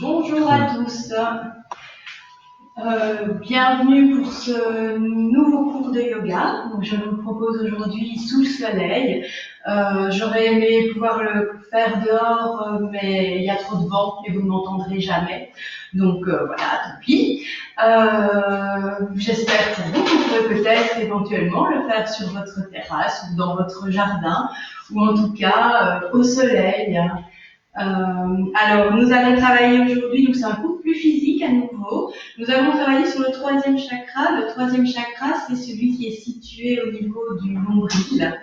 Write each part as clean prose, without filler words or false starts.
Bonjour à tous, bienvenue pour ce nouveau cours de yoga. Donc, je vous propose aujourd'hui sous le soleil. J'aurais aimé pouvoir le faire dehors, mais il y a trop de vent et vous ne m'entendrez jamais. Donc voilà, tant pis. J'espère pour vous que vous pourrez peut-être éventuellement le faire sur votre terrasse ou dans votre jardin, ou en tout cas au soleil. Alors, nous allons travailler aujourd'hui, donc c'est un cours plus physique à nouveau. Nous allons travailler sur le troisième chakra. Le troisième chakra, c'est celui qui est situé au niveau du nombril.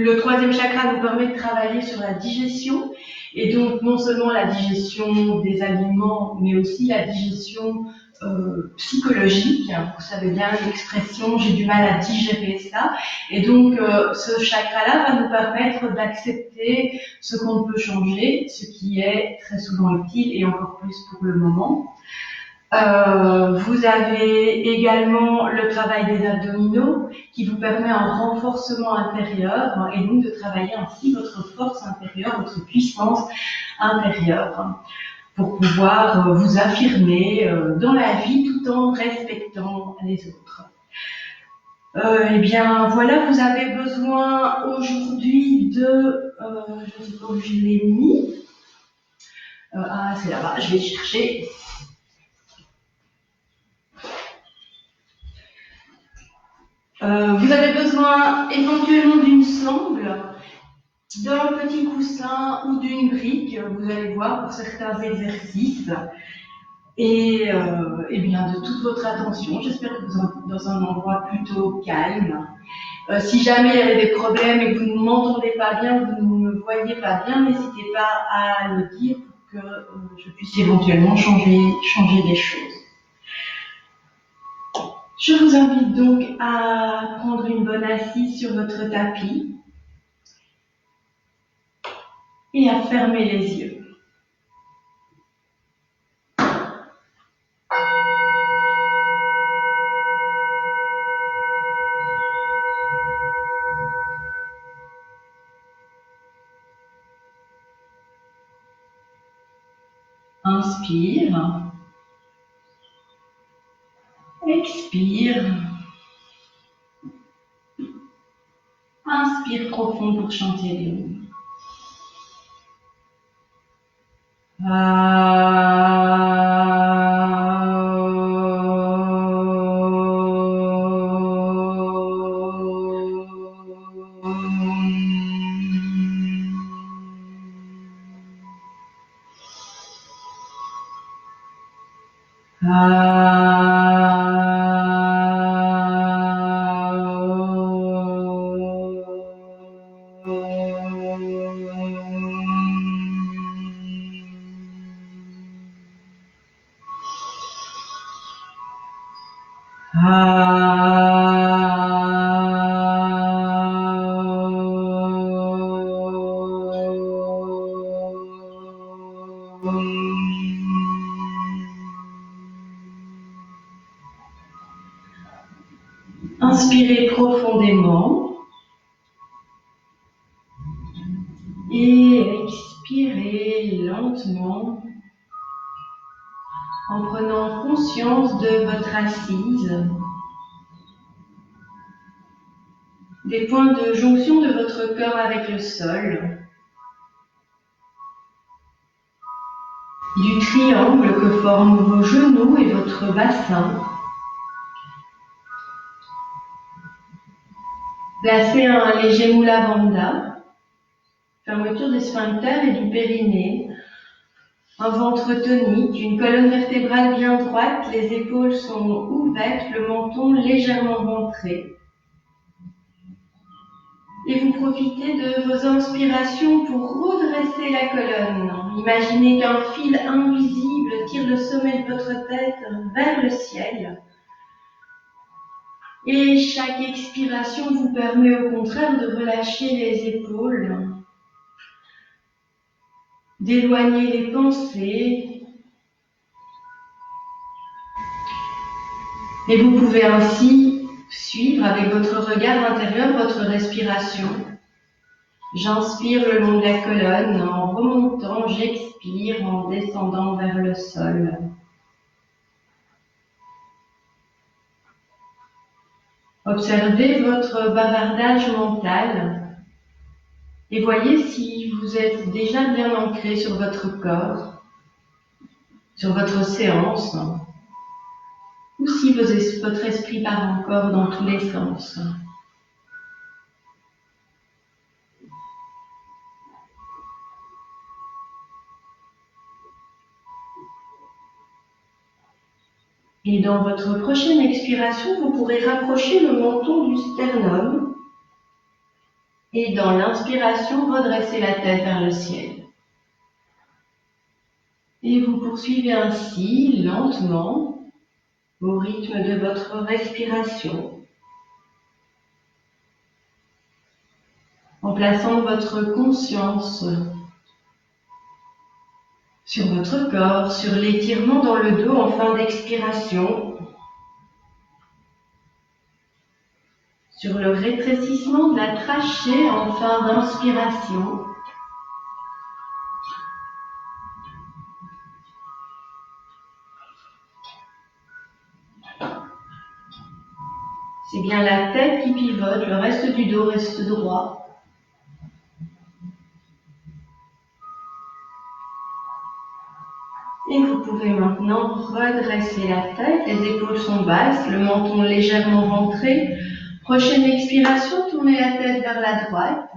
Le troisième chakra nous permet de travailler sur la digestion, et donc non seulement la digestion des aliments, mais aussi la digestion psychologique. Vous savez bien l'expression « j'ai du mal à digérer ça ». Et donc ce chakra-là va nous permettre d'accepter ce qu'on peut changer, ce qui est très souvent utile et encore plus pour le moment. Vous avez également le travail des abdominaux qui vous permet un renforcement intérieur et donc de travailler ainsi votre force intérieure, votre puissance intérieure pour pouvoir vous affirmer dans la vie tout en respectant les autres. Eh bien voilà, vous avez besoin aujourd'hui de... je ne sais pas où je l'ai mis. Ah, c'est là-bas, je vais chercher. Vous avez besoin éventuellement d'une sangle, d'un petit coussin ou d'une brique, vous allez voir, pour certains exercices. Et bien de toute votre attention. J'espère que vous êtes dans un endroit plutôt calme. Si jamais il y avait des problèmes et que vous ne m'entendez pas bien, vous ne me voyez pas bien, n'hésitez pas à le dire pour que je puisse éventuellement changer des choses. Je vous invite donc à prendre une bonne assise sur votre tapis et à fermer les yeux. Inspire. Expire. Inspire profond pour chanter les mots. Inspirez profondément et expirez lentement en prenant conscience de votre assise, des points de jonction de votre corps avec le sol, du triangle que forment vos genoux et votre bassin. Placez un léger moula bandha, fermeture des sphincters et du périnée, un ventre tonique, une colonne vertébrale bien droite, les épaules sont ouvertes, le menton légèrement ventré. Et vous profitez de vos inspirations pour redresser la colonne. Imaginez qu'un fil invisible tire le sommet de votre tête vers le ciel. Et chaque expiration vous permet au contraire de relâcher les épaules, d'éloigner les pensées. Et vous pouvez ainsi, suivre avec votre regard intérieur votre respiration. J'inspire le long de la colonne, en remontant, j'expire en descendant vers le sol. Observez votre bavardage mental et voyez si vous êtes déjà bien ancré sur votre corps, sur votre séance, ou si votre esprit part encore dans tous les sens. Et dans votre prochaine expiration, vous pourrez rapprocher le menton du sternum et dans l'inspiration, redresser la tête vers le ciel. Et vous poursuivez ainsi, lentement, au rythme de votre respiration, en plaçant votre conscience sur votre corps, sur l'étirement dans le dos en fin d'expiration, sur le rétrécissement de la trachée en fin d'inspiration. C'est bien la tête qui pivote, le reste du dos reste droit. Et vous pouvez maintenant redresser la tête, les épaules sont basses, le menton légèrement rentré. Prochaine expiration, tournez la tête vers la droite.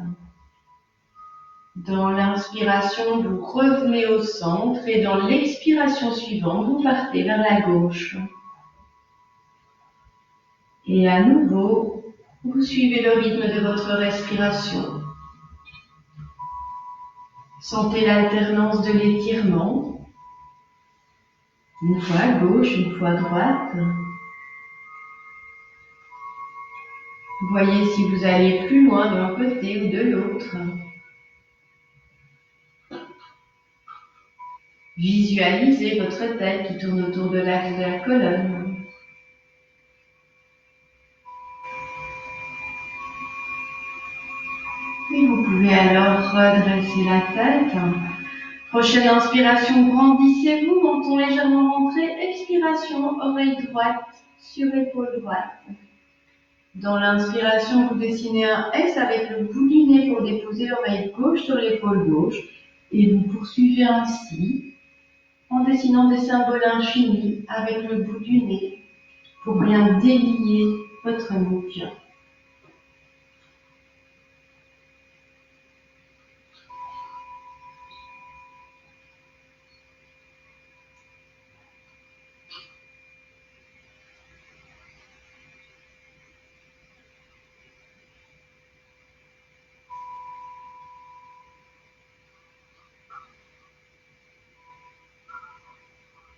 Dans l'inspiration, vous revenez au centre et dans l'expiration suivante, vous partez vers la gauche. Et à nouveau, vous suivez le rythme de votre respiration. Sentez l'alternance de l'étirement. Une fois à gauche, une fois à droite. Voyez si vous allez plus loin d'un côté ou de l'autre. Visualisez votre tête qui tourne autour de l'axe de la colonne. Et vous pouvez alors redresser la tête. Prochaine inspiration, grandissez-vous, menton légèrement rentré. Expiration, oreille droite sur épaule droite. Dans l'inspiration, vous dessinez un S avec le bout du nez pour déposer l'oreille gauche sur l'épaule gauche. Et vous poursuivez ainsi en dessinant des symboles infinis avec le bout du nez pour bien délier votre nuque.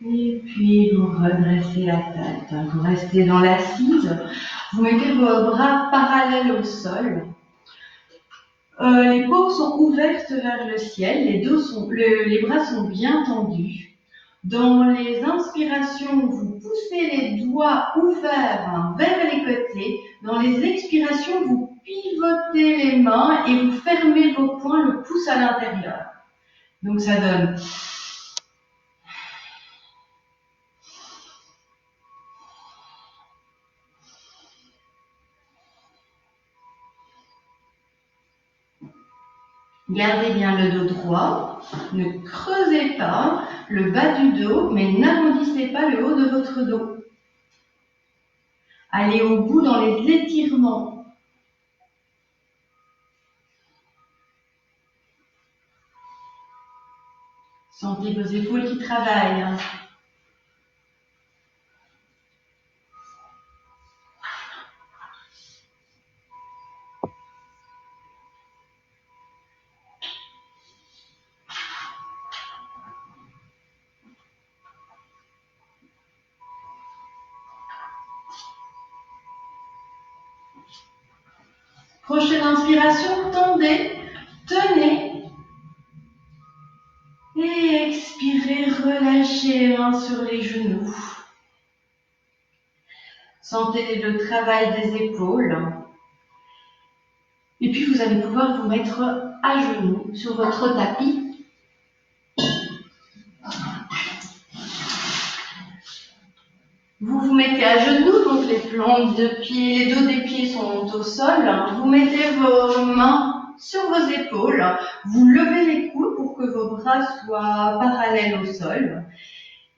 Et puis vous redressez la tête, vous restez dans l'assise, vous mettez vos bras parallèles au sol. Les paumes sont ouvertes vers le ciel, les bras sont bien tendus. Dans les inspirations, vous poussez les doigts ouverts vers les côtés. Dans les expirations, vous pivotez les mains et vous fermez vos poings, le pouce à l'intérieur. Donc ça donne... Gardez bien le dos droit, ne creusez pas le bas du dos, mais n'arrondissez pas le haut de votre dos. Allez au bout dans les étirements. Sentez vos épaules qui travaillent. Prochaine inspiration, tendez, tenez. Et expirez, relâchez les mains sur les genoux. Sentez le travail des épaules. Et puis vous allez pouvoir vous mettre à genoux sur votre tapis. Vous vous mettez à genoux, donc les plantes de pied, les dos des pieds sont au sol. Vous mettez vos mains sur vos épaules. Vous levez les coudes pour que vos bras soient parallèles au sol.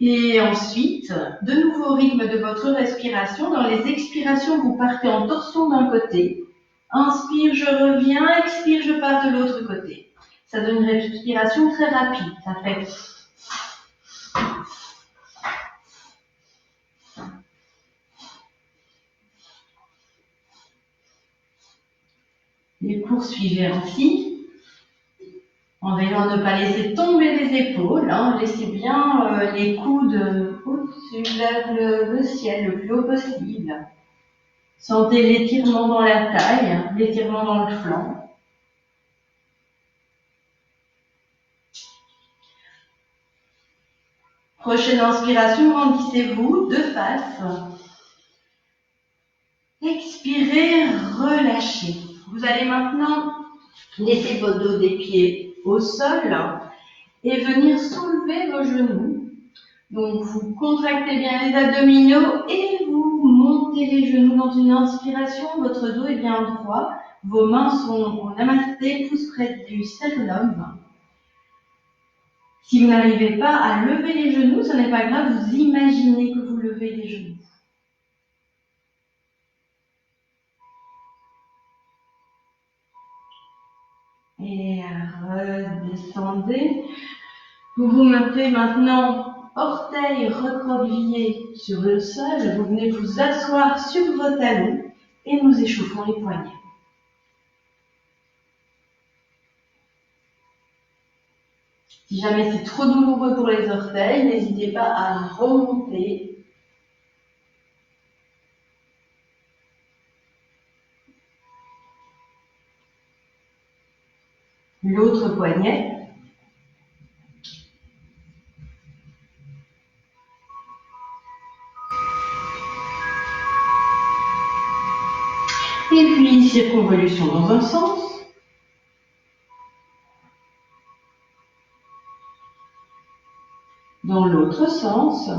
Et ensuite, de nouveau au rythme de votre respiration. Dans les expirations, vous partez en torsion d'un côté. Inspire, je reviens. Expire, je pars de l'autre côté. Ça donne une respiration très rapide. Ça fait... Et poursuivez ainsi, en veillant à ne pas laisser tomber les épaules. Laissez bien les coudes au-dessus vers le ciel le plus haut possible. Sentez l'étirement dans la taille, l'étirement dans le flanc. Prochaine inspiration, grandissez-vous de face. Expirez, relâchez. Vous allez maintenant laisser votre dos des pieds au sol et venir soulever vos genoux. Donc vous contractez bien les abdominaux et vous montez les genoux dans une inspiration. Votre dos est bien droit. Vos mains sont en namasté, pouces près du sternum. Si vous n'arrivez pas à lever les genoux, ce n'est pas grave, vous imaginez que vous levez les genoux. Et redescendez. Vous vous mettez maintenant orteils recroquevillés sur le sol. Vous venez vous asseoir sur vos talons et nous échauffons les poignets. Si jamais c'est trop douloureux pour les orteils, n'hésitez pas à remonter. L'autre poignet. Et puis, circonvolution dans un sens. Dans l'autre sens.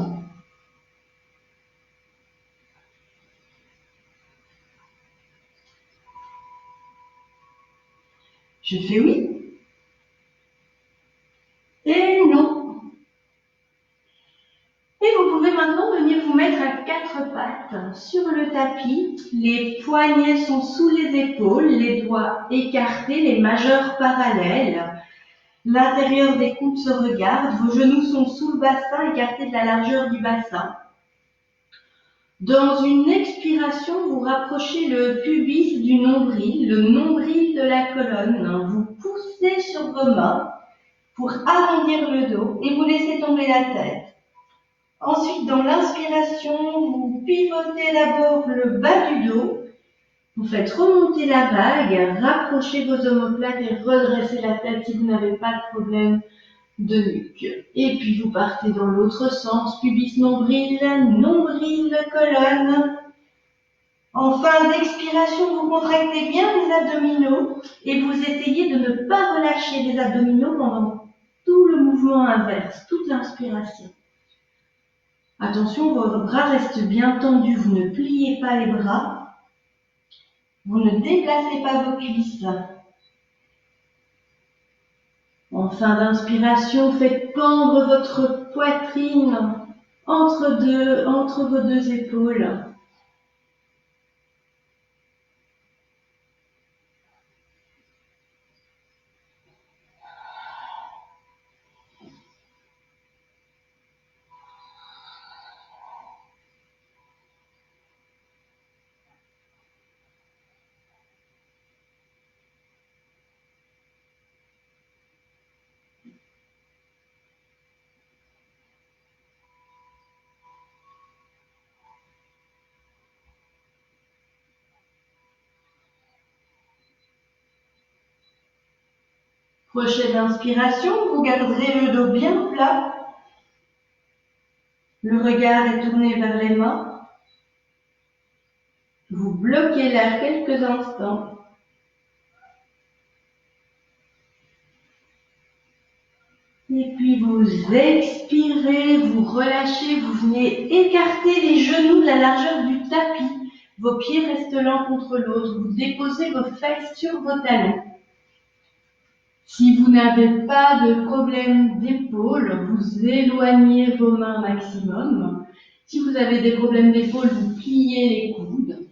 Je fais oui. Et non. Et vous pouvez maintenant venir vous mettre à quatre pattes sur le tapis. Les poignets sont sous les épaules, les doigts écartés, les majeurs parallèles. L'intérieur des coudes se regarde, vos genoux sont sous le bassin, écartés de la largeur du bassin. Dans une expiration, vous rapprochez le pubis du nombril, le nombril de la colonne. Vous poussez sur vos mains pour arrondir le dos et vous laissez tomber la tête. Ensuite, dans l'inspiration, vous pivotez d'abord le bas du dos. Vous faites remonter la vague, rapprochez vos omoplates et redressez la tête si vous n'avez pas de problème de nuque. Et puis vous partez dans l'autre sens, pubis nombril, nombril colonne. En fin d'expiration, vous contractez bien les abdominaux et vous essayez de ne pas relâcher les abdominaux pendant tout le mouvement inverse, toute l'inspiration. Attention, vos bras restent bien tendus, vous ne pliez pas les bras, vous ne déplacez pas vos cuisses. En fin d'inspiration, faites pendre votre poitrine entre vos deux épaules. Prochaine inspiration, vous garderez le dos bien plat. Le regard est tourné vers les mains. Vous bloquez l'air quelques instants. Et puis vous expirez, vous relâchez, vous venez écarter les genoux de la largeur du tapis. Vos pieds restent l'un contre l'autre. Vous déposez vos fesses sur vos talons. Si vous n'avez pas de problème d'épaule, vous éloignez vos mains maximum. Si vous avez des problèmes d'épaule, vous pliez les coudes.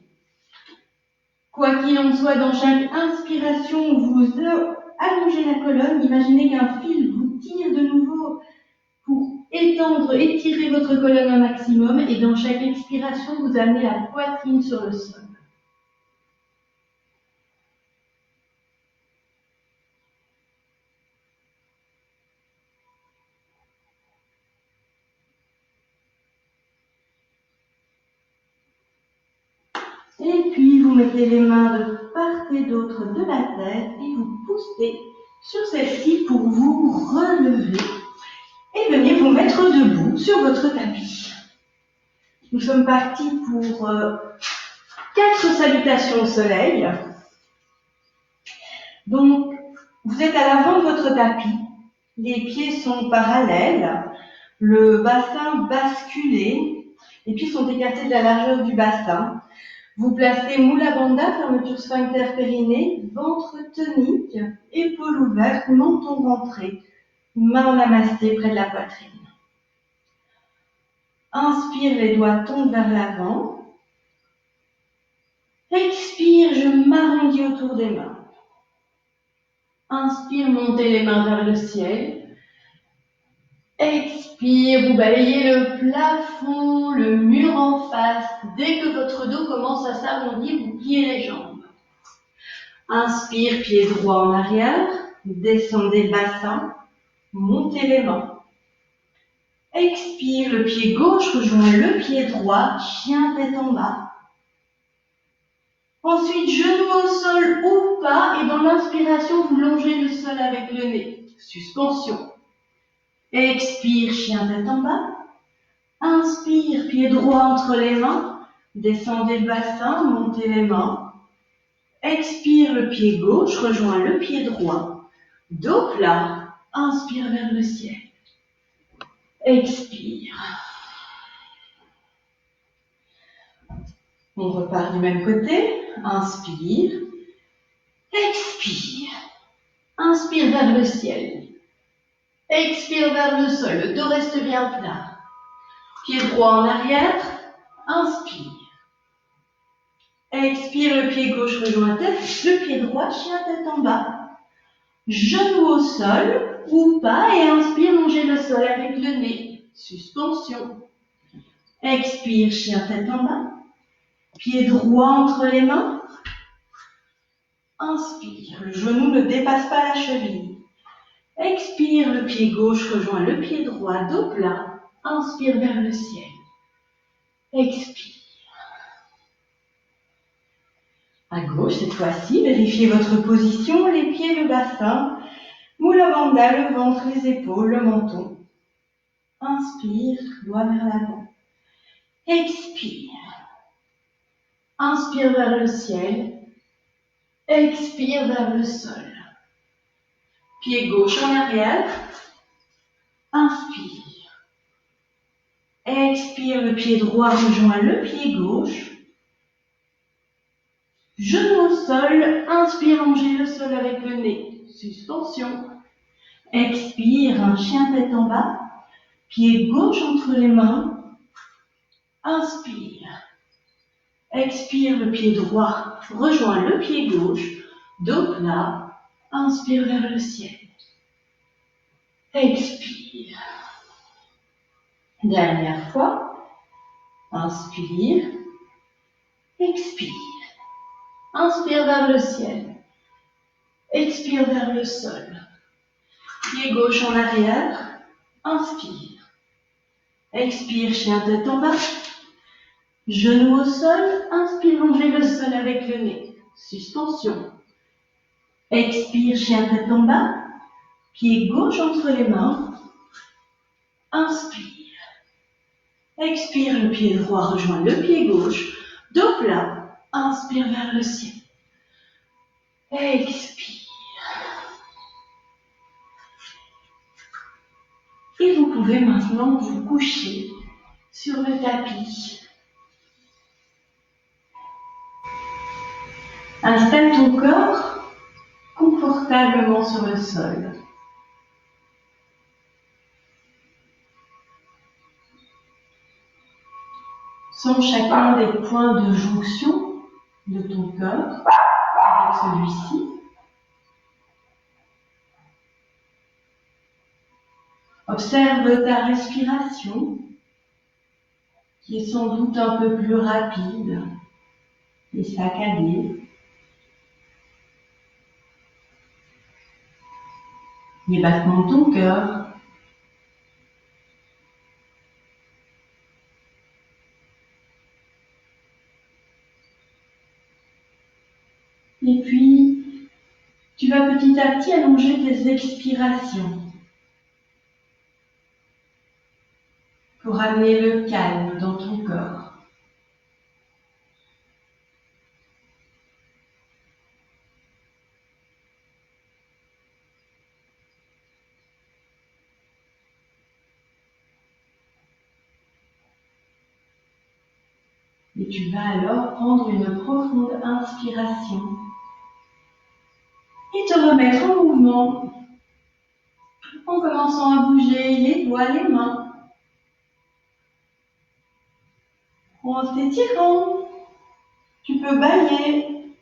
Quoi qu'il en soit, dans chaque inspiration, vous allongez la colonne. Imaginez qu'un fil vous tire de nouveau pour étendre, étirer votre colonne un maximum. Et dans chaque expiration, vous amenez la poitrine sur le sol. Et puis, vous mettez les mains de part et d'autre de la tête et vous poussez sur celle-ci pour vous relever et venir vous mettre debout sur votre tapis. Nous sommes partis pour 4 salutations au soleil. Donc, vous êtes à l'avant de votre tapis. Les pieds sont parallèles, le bassin basculé, les pieds sont écartés de la largeur du bassin. Vous placez Mula Bandha, fermeture sphincter périnée, ventre tonique, épaules ouvertes, menton rentré, main en namasté près de la poitrine. Inspire, les doigts tombent vers l'avant. Expire, je m'arrondis autour des mains. Inspire, montez les mains vers le ciel. Expire, vous balayez le plafond, le mur en face. Dès que votre dos commence à s'arrondir, vous pliez les jambes. Inspire, pied droit en arrière, descendez le bassin, montez les mains. Expire, le pied gauche rejoint le pied droit, chien tête en bas. Ensuite, genou au sol ou pas, et dans l'inspiration, vous longez le sol avec le nez. Suspension. Expire, chien tête en bas. Inspire, pied droit entre les mains. Descendez le bassin, montez les mains. Expire, le pied gauche rejoint le pied droit. Dos plat. Inspire vers le ciel. Expire. On repart du même côté. Inspire. Expire. Inspire vers le ciel. Expire vers le sol. Le dos reste bien plat. Pied droit en arrière. Inspire. Expire, le pied gauche rejoint tête. Le pied droit, chien tête en bas. Genou au sol ou pas. Et inspire, longez le sol avec le nez. Suspension. Expire, chien tête en bas. Pied droit entre les mains. Inspire, le genou ne dépasse pas la cheville. Expire, le pied gauche rejoint le pied droit, dos plat. Inspire vers le ciel. Expire. À gauche, cette fois-ci, vérifiez votre position, les pieds, le bassin. Mula Bandha, le ventre, les épaules, le menton. Inspire, doigt vers l'avant. Expire. Inspire vers le ciel. Expire vers le sol. Pied gauche en arrière. Inspire. Expire, le pied droit rejoint le pied gauche. Genou au sol. Inspire, longez le sol avec le nez. Suspension. Expire, un chien tête en bas. Pied gauche entre les mains. Inspire. Expire, le pied droit rejoint le pied gauche. Dos plat. Inspire vers le ciel. Expire. Dernière fois. Inspire. Expire. Inspire vers le ciel. Expire vers le sol. Pied gauche en arrière. Inspire. Expire, chien tête en bas. Genou au sol. Inspire, longez le sol avec le nez. Suspension. Expire, chien tête en bas. Pied gauche entre les mains. Inspire. Expire, le pied droit rejoint le pied gauche. Dos plat. Inspire vers le ciel. Expire. Et vous pouvez maintenant vous coucher sur le tapis. Installe ton corps confortablement sur le sol. Sens chacun des points de jonction de ton corps avec celui-ci. Observe ta respiration, qui est sans doute un peu plus rapide et saccadée. Les battements de ton cœur. Et puis, tu vas petit à petit allonger tes expirations pour amener le calme dans ton corps. Et tu vas alors prendre une profonde inspiration et te remettre en mouvement en commençant à bouger les doigts, les mains, en t'étirant. Tu peux bâiller,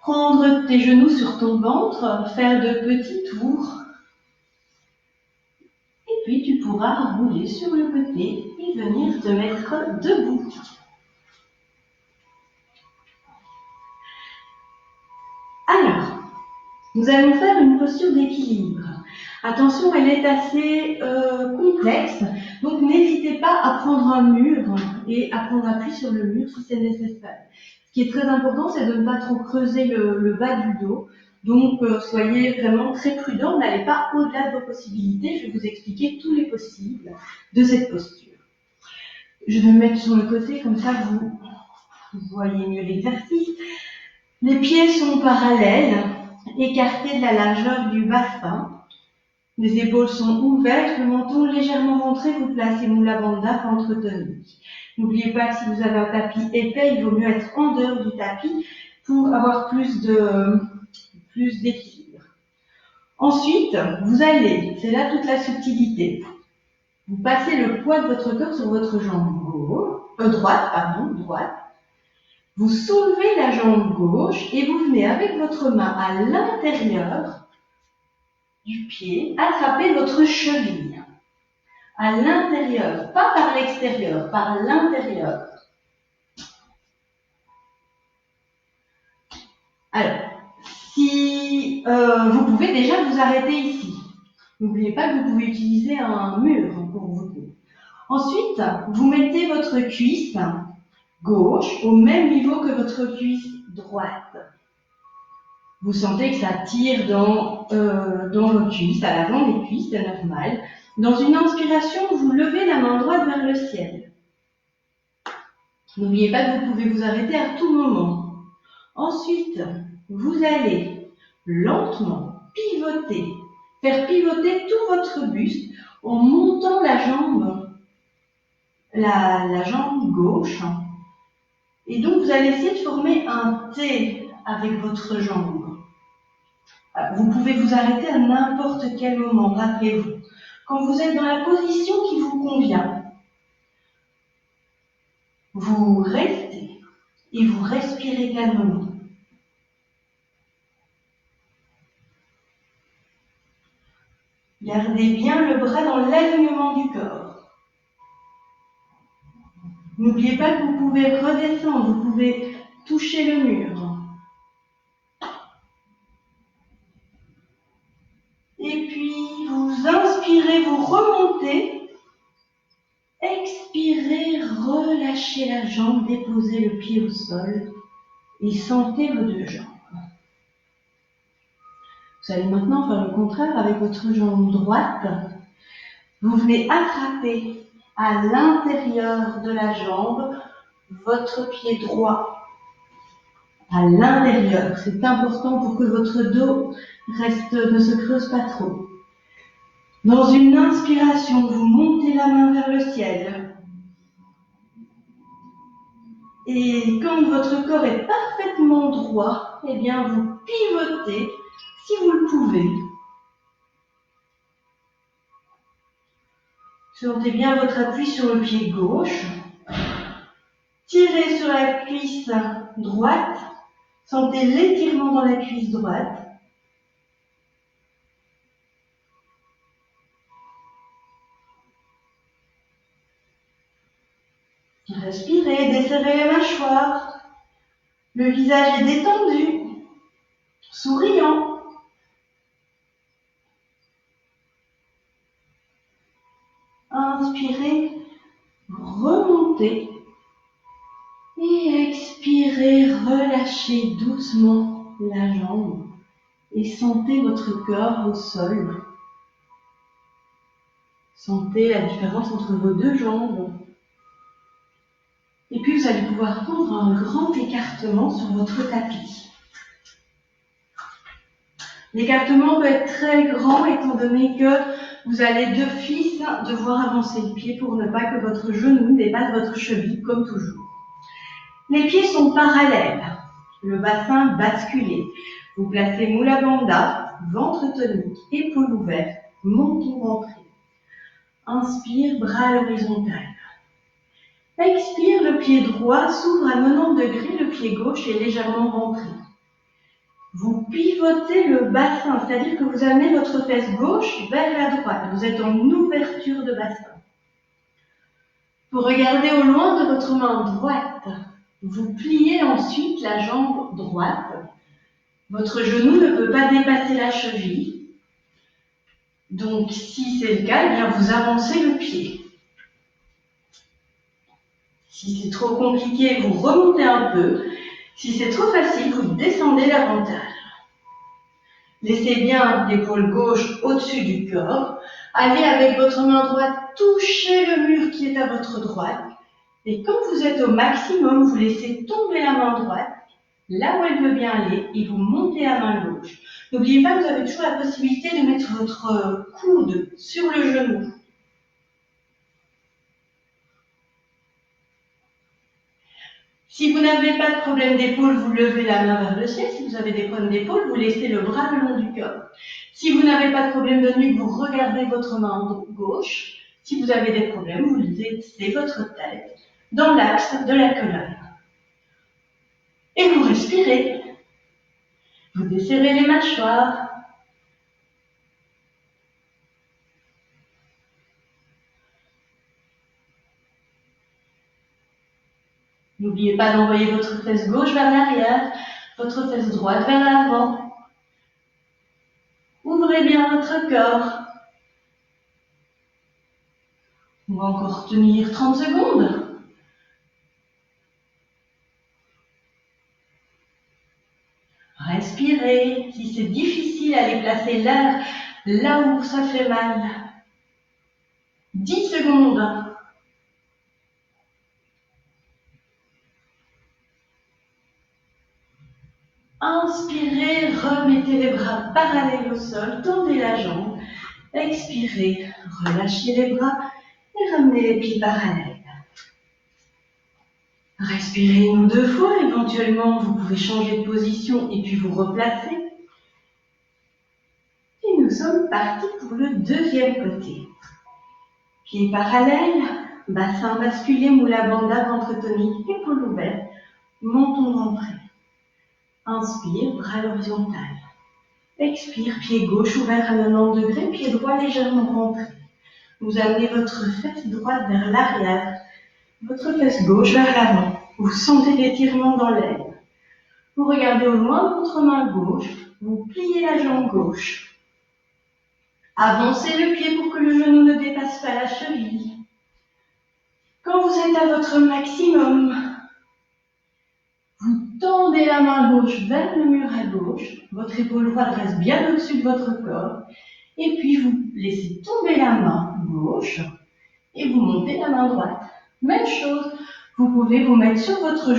prendre tes genoux sur ton ventre, faire de petits tours. Et puis tu pourras rouler sur le côté et venir te mettre debout. Alors, nous allons faire une posture d'équilibre. Attention, elle est assez complexe, donc n'hésitez pas à prendre un mur et à prendre appui sur le mur si c'est nécessaire. Ce qui est très important, c'est de ne pas trop creuser le bas du dos. Donc, soyez vraiment très prudents, n'allez pas au-delà de vos possibilités. Je vais vous expliquer tous les possibles de cette posture. Je vais me mettre sur le côté, comme ça vous voyez mieux l'exercice. Les pieds sont parallèles, écartés de la largeur du bassin. Les épaules sont ouvertes, le menton légèrement rentré, vous placez Mula Bandha ventre tonique. N'oubliez pas que si vous avez un tapis épais, il vaut mieux être en dehors du tapis pour avoir plus d'équilibre. Ensuite, vous allez, c'est là toute la subtilité, vous passez le poids de votre corps sur votre jambe droite. Vous soulevez la jambe gauche et vous venez avec votre main à l'intérieur du pied, attraper votre cheville. À l'intérieur, pas par l'extérieur, par l'intérieur. Alors, si vous pouvez déjà vous arrêter ici. N'oubliez pas que vous pouvez utiliser un mur pour vous tenir. Ensuite, vous mettez votre cuisse gauche au même niveau que votre cuisse droite. Vous sentez que ça tire dans vos cuisses, à l'avant des cuisses, c'est normal. Dans une inspiration, vous levez la main droite vers le ciel. N'oubliez pas que vous pouvez vous arrêter à tout moment. Ensuite, vous allez lentement pivoter, faire pivoter tout votre buste en montant la jambe gauche. Et donc, vous allez essayer de former un T avec votre jambe. Vous pouvez vous arrêter à n'importe quel moment, rappelez-vous. Quand vous êtes dans la position qui vous convient, vous restez et vous respirez calmement. Gardez bien le bras dans l'alignement du corps. N'oubliez pas que vous pouvez redescendre, vous pouvez toucher le mur. Et puis, vous inspirez, vous remontez. Expirez, relâchez la jambe, déposez le pied au sol et sentez vos deux jambes. Vous allez maintenant faire le contraire avec votre jambe droite. Vous venez attraper à l'intérieur de la jambe votre pied droit à l'intérieur. C'est important pour que votre dos ne se creuse pas trop. Dans une inspiration, vous montez la main vers le ciel. Et quand votre corps est parfaitement droit, eh bien vous pivotez si vous le pouvez. Sentez bien votre appui sur le pied gauche. Tirez sur la cuisse droite. Sentez l'étirement dans la cuisse droite. Respirez, desserrez les mâchoires. Le visage est détendu, souriant. Inspirez, remontez. Et expirez, relâchez doucement la jambe. Et sentez votre corps au sol. Sentez la différence entre vos deux jambes. Et puis vous allez pouvoir prendre un grand écartement sur votre tapis. L'écartement peut être très grand étant donné que vous allez d'office devoir avancer le pied pour ne pas que votre genou dépasse votre cheville comme toujours. Les pieds sont parallèles, le bassin basculé. Vous placez Mula Bandha, ventre tonique, épaules ouvertes, menton rentré. Inspire, bras à l'horizontale. Expire, le pied droit s'ouvre à 90 degrés, le pied gauche est légèrement rentré. Vous pivotez le bassin, c'est-à-dire que vous amenez votre fesse gauche vers la droite. Vous êtes en ouverture de bassin. Vous regardez au loin de votre main droite. Vous pliez ensuite la jambe droite. Votre genou ne peut pas dépasser la cheville. Donc, si c'est le cas, eh bien, vous avancez le pied. Si c'est trop compliqué, vous remontez un peu. Si c'est trop facile, vous descendez davantage. Laissez bien l'épaule gauche au-dessus du corps. Allez avec votre main droite toucher le mur qui est à votre droite. Et quand vous êtes au maximum, vous laissez tomber la main droite, là où elle veut bien aller, et vous montez la main gauche. N'oubliez pas que vous avez toujours la possibilité de mettre votre coude sur le genou. Si vous n'avez pas de problème d'épaule, vous levez la main vers le ciel. Si vous avez des problèmes d'épaule, vous laissez le bras le long du corps. Si vous n'avez pas de problème de nuque, vous regardez votre main gauche. Si vous avez des problèmes, vous laissez votre tête dans l'axe de la colonne. Et vous respirez. Vous desserrez les mâchoires. N'oubliez pas d'envoyer votre fesse gauche vers l'arrière, votre fesse droite vers l'avant. Ouvrez bien votre corps. On va encore tenir 30 secondes. Respirez. Si c'est difficile, allez placer l'air là où ça fait mal. 10 secondes. Inspirez, remettez les bras parallèles au sol, tendez la jambe. Expirez, relâchez les bras et ramenez les pieds parallèles. Respirez une ou deux fois, éventuellement vous pouvez changer de position et puis vous replacer. Et nous sommes partis pour le deuxième côté. Pieds parallèles, bassin basculé, Mula Bandha, ventre tonique, épaules ouvertes, menton rentré. Inspire, bras à l'horizontale. Expire, pied gauche ouvert à 90 degrés, pied droit légèrement rentré. Vous amenez votre fesse droite vers l'arrière, votre fesse gauche vers l'avant. Vous sentez l'étirement dans l'air. Vous regardez au loin votre main gauche, vous pliez la jambe gauche. Avancez le pied pour que le genou ne dépasse pas la cheville. Quand vous êtes à votre maximum, vous tendez la main gauche vers le mur à gauche, votre épaule droite reste bien au-dessus de votre corps, et puis vous laissez tomber la main gauche et vous montez la main droite. Même chose, vous pouvez vous mettre sur votre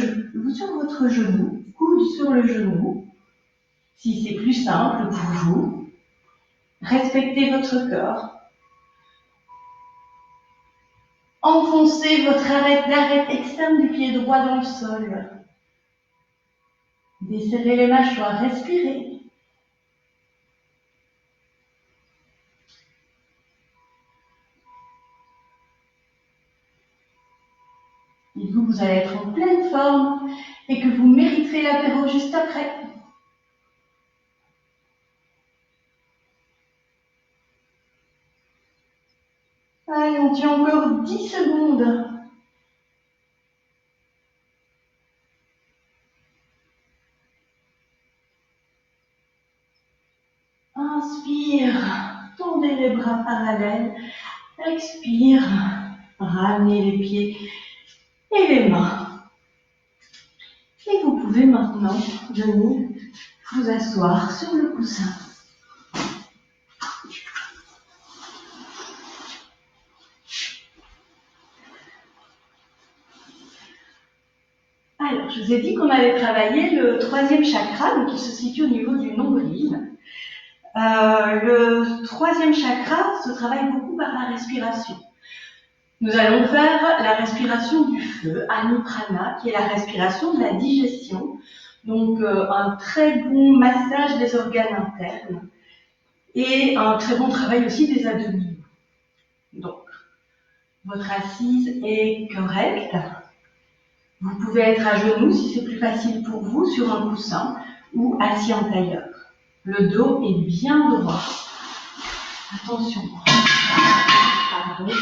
genou, coude sur le genou, si c'est plus simple pour vous. Respectez votre corps. Enfoncez votre l'arête externe du pied droit dans le sol. Desserrez les mâchoires, respirez. Dites-vous que vous allez être en pleine forme et que vous mériterez l'apéro juste après. Allez, on tient encore 10 secondes. Inspire, tendez les bras parallèles. Expire, ramenez les pieds et les mains. Et vous pouvez maintenant venir vous asseoir sur le coussin. Alors, je vous ai dit qu'on allait travailler le troisième chakra, donc qui se situe au niveau du nombril. Le troisième chakra se travaille beaucoup par la respiration. Nous allons faire la respiration du feu, Aniprana, qui est la respiration de la digestion. Donc, un très bon massage des organes internes et un très bon travail aussi des abdominaux. Donc, votre assise est correcte. Vous pouvez être à genoux si c'est plus facile pour vous, sur un coussin ou assis en tailleur. Le dos est bien droit. Attention. Pardon.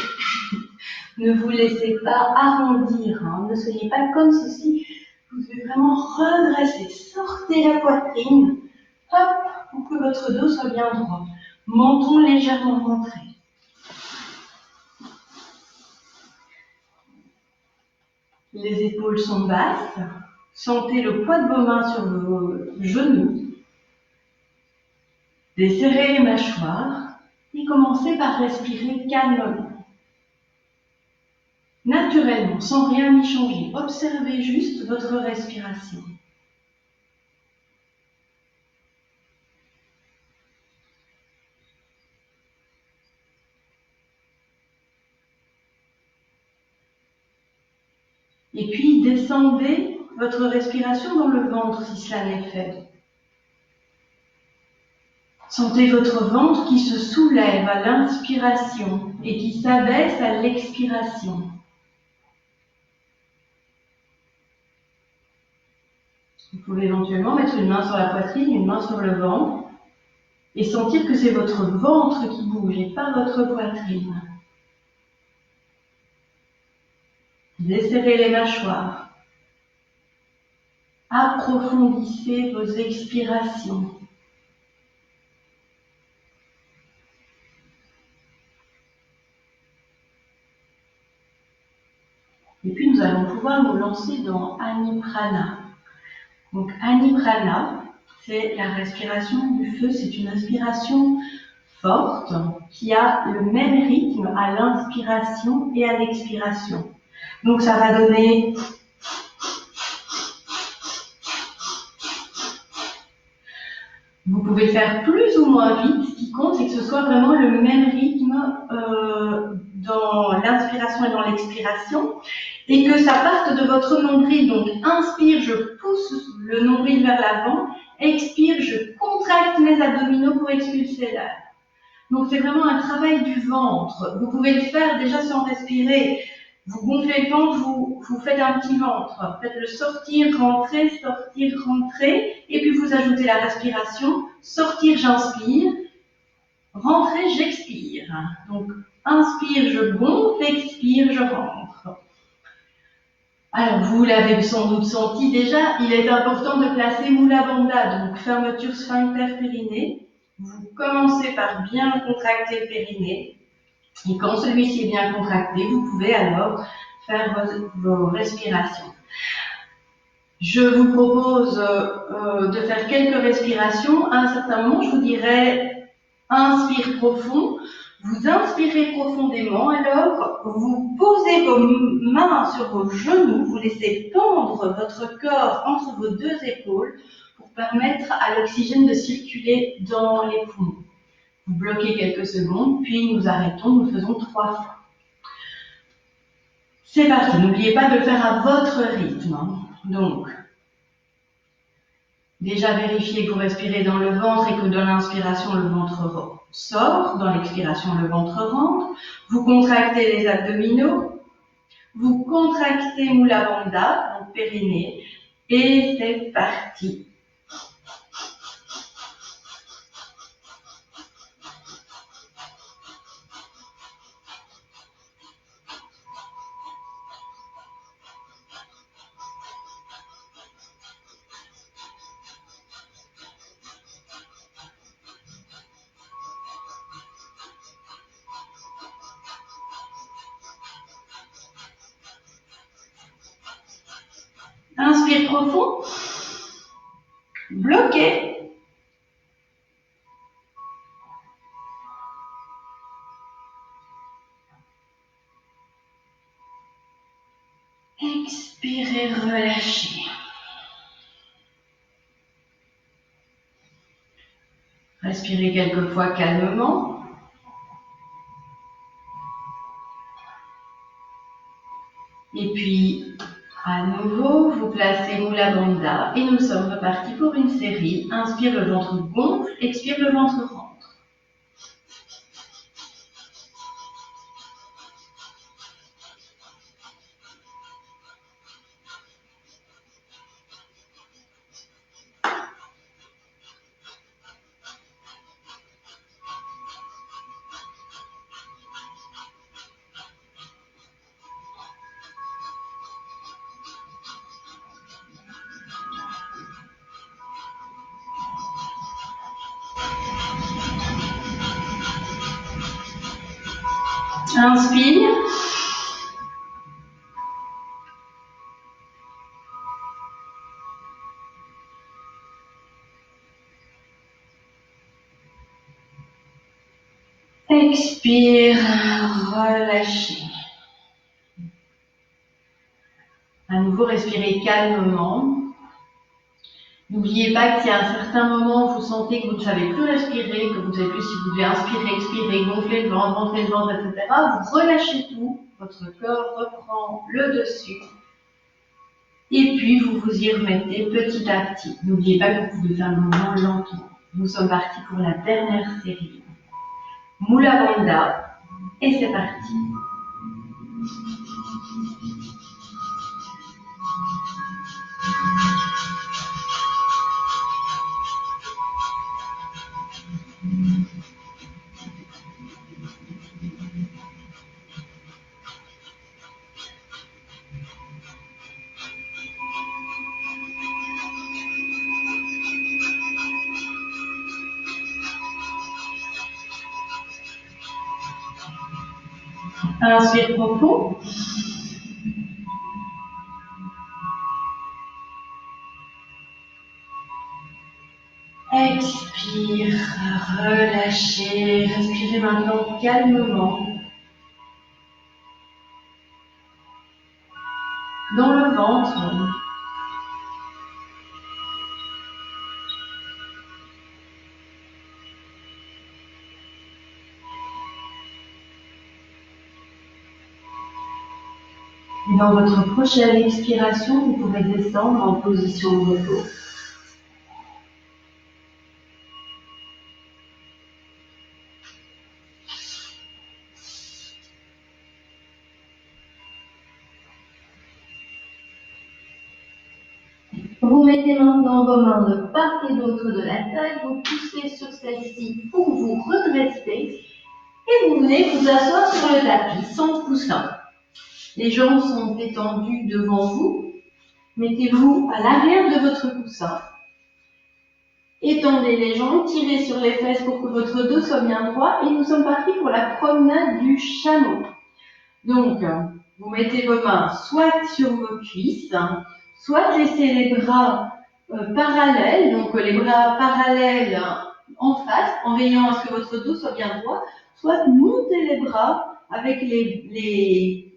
Ne vous laissez pas arrondir, hein. Ne soyez pas comme ceci. Vous devez vraiment redresser. Sortez la poitrine, hop, pour que votre dos soit bien droit. Menton légèrement rentré. Les épaules sont basses. Sentez le poids de vos mains sur vos genoux. Desserrez les mâchoires et commencez par respirer calmement. Naturellement, sans rien y changer. Observez juste votre respiration. Et puis, descendez votre respiration dans le ventre si cela n'est fait. Sentez votre ventre qui se soulève à l'inspiration et qui s'abaisse à l'expiration. Vous pouvez éventuellement mettre une main sur la poitrine, une main sur le ventre et sentir que c'est votre ventre qui bouge et pas votre poitrine. Desserrez les mâchoires. Approfondissez vos expirations. Et puis nous allons pouvoir nous lancer dans Aniprana. Donc Aniprana, c'est la respiration du feu, c'est une inspiration forte qui a le même rythme à l'inspiration et à l'expiration. Donc ça va donner vous pouvez le faire plus ou moins vite. Ce qui compte, c'est que ce soit vraiment le même rythme dans l'inspiration et dans l'expiration et que ça parte de votre nombril. Donc inspire, je pousse le nombril vers l'avant. Expire, je contracte mes abdominaux pour expulser l'air. Donc c'est vraiment un travail du ventre. Vous pouvez le faire déjà sans respirer. Vous gonflez le ventre, vous faites un petit ventre. Faites-le sortir, rentrer, et puis vous ajoutez la respiration. Sortir, j'inspire. Rentrer, j'expire. Donc inspire, je gonfle, expire, je rentre. Alors vous l'avez sans doute senti déjà, il est important de placer Mula Bandha, donc fermeture sphincter périnée. Vous commencez par bien contracter le périnée. Et quand celui-ci est bien contracté, vous pouvez alors faire vos respirations. Je vous propose de faire quelques respirations. À un certain moment, je vous dirais inspire profond. Vous inspirez profondément, alors vous posez vos mains sur vos genoux, vous laissez pendre votre corps entre vos deux épaules pour permettre à l'oxygène de circuler dans les poumons. Vous bloquez quelques secondes, puis nous arrêtons, nous faisons 3 fois. C'est parti, n'oubliez pas de le faire à votre rythme. Donc, déjà vérifiez que vous respirez dans le ventre et que dans l'inspiration, le ventre sort, dans l'expiration, le ventre rentre. Vous contractez les abdominaux, vous contractez Mula Bandha, donc périnée, et c'est parti. Inspire profond, bloquez. Expirez, relâchez. Respirez quelques fois calmement. Et puis, à nouveau, vous placez Mula Bandha et nous sommes repartis pour une série. Inspire, le ventre gonfle, expire, le ventre rentre. Inspire. Expire, relâchez. À nouveau, respirez calmement. N'oubliez pas que si à un certain moment vous sentez que vous ne savez plus respirer, que vous ne savez plus si vous devez inspirer, expirer, gonfler le ventre, rentrer le ventre, etc., vous relâchez tout, votre corps reprend le dessus. Et puis vous vous y remettez petit à petit. N'oubliez pas que vous pouvez faire le mouvement lentement. Nous sommes partis pour la dernière série. Mula Bandha, et c'est parti. Inspire profond. Expire, relâchez, respirez maintenant calmement. Dans le ventre. Et dans votre prochaine expiration, vous pourrez descendre en position de repos. Vous mettez maintenant vos mains de part et d'autre de la taille, vous poussez sur celle-ci pour vous redresser et vous venez vous asseoir sur le tapis sans coussin. Les jambes sont étendues devant vous. Mettez-vous à l'arrière de votre coussin. Étendez les jambes, tirez sur les fesses pour que votre dos soit bien droit et nous sommes partis pour la promenade du chameau. Donc, vous mettez vos mains soit sur vos cuisses, soit laissez les bras parallèles, donc les bras parallèles en face, en veillant à ce que votre dos soit bien droit, soit monter les bras avec les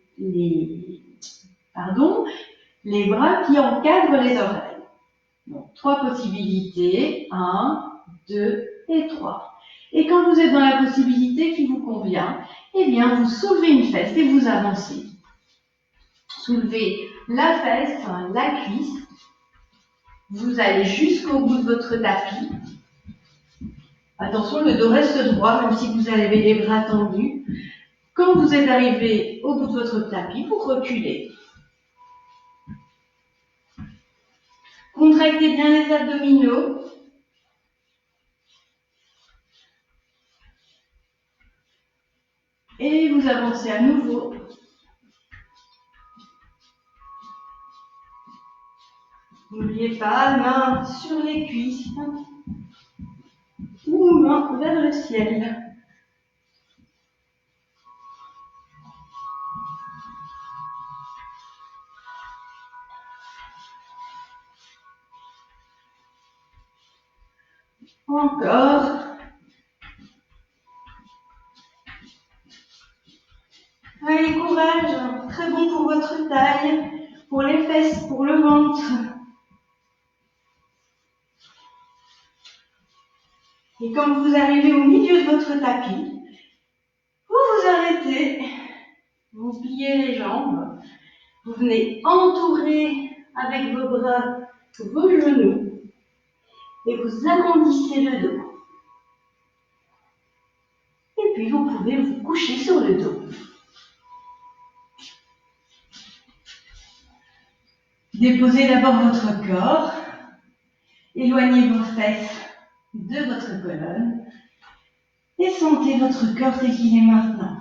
bras qui encadrent les oreilles. Donc, 3 possibilités, 1, 2 et 3. Et quand vous êtes dans la possibilité qui vous convient, eh bien, vous soulevez une fesse et vous avancez. Soulevez la fesse, la cuisse. Vous allez jusqu'au bout de votre tapis. Attention, le dos reste droit, même si vous avez les bras tendus. Quand vous êtes arrivé au bout de votre tapis, vous reculez. Contractez bien les abdominaux. Et vous avancez à nouveau. N'oubliez pas, main sur les cuisses ou main vers le ciel. Encore. Allez, courage. Très bon pour votre taille, pour les fesses, pour le ventre. Et quand vous arrivez au milieu de votre tapis, vous vous arrêtez, vous pliez les jambes, vous venez entourer avec vos bras vos genoux et vous arrondissez le dos. Et puis vous pouvez vous coucher sur le dos. Déposez d'abord votre corps, éloignez vos fesses de votre colonne et sentez votre corps tel qu'il est maintenant.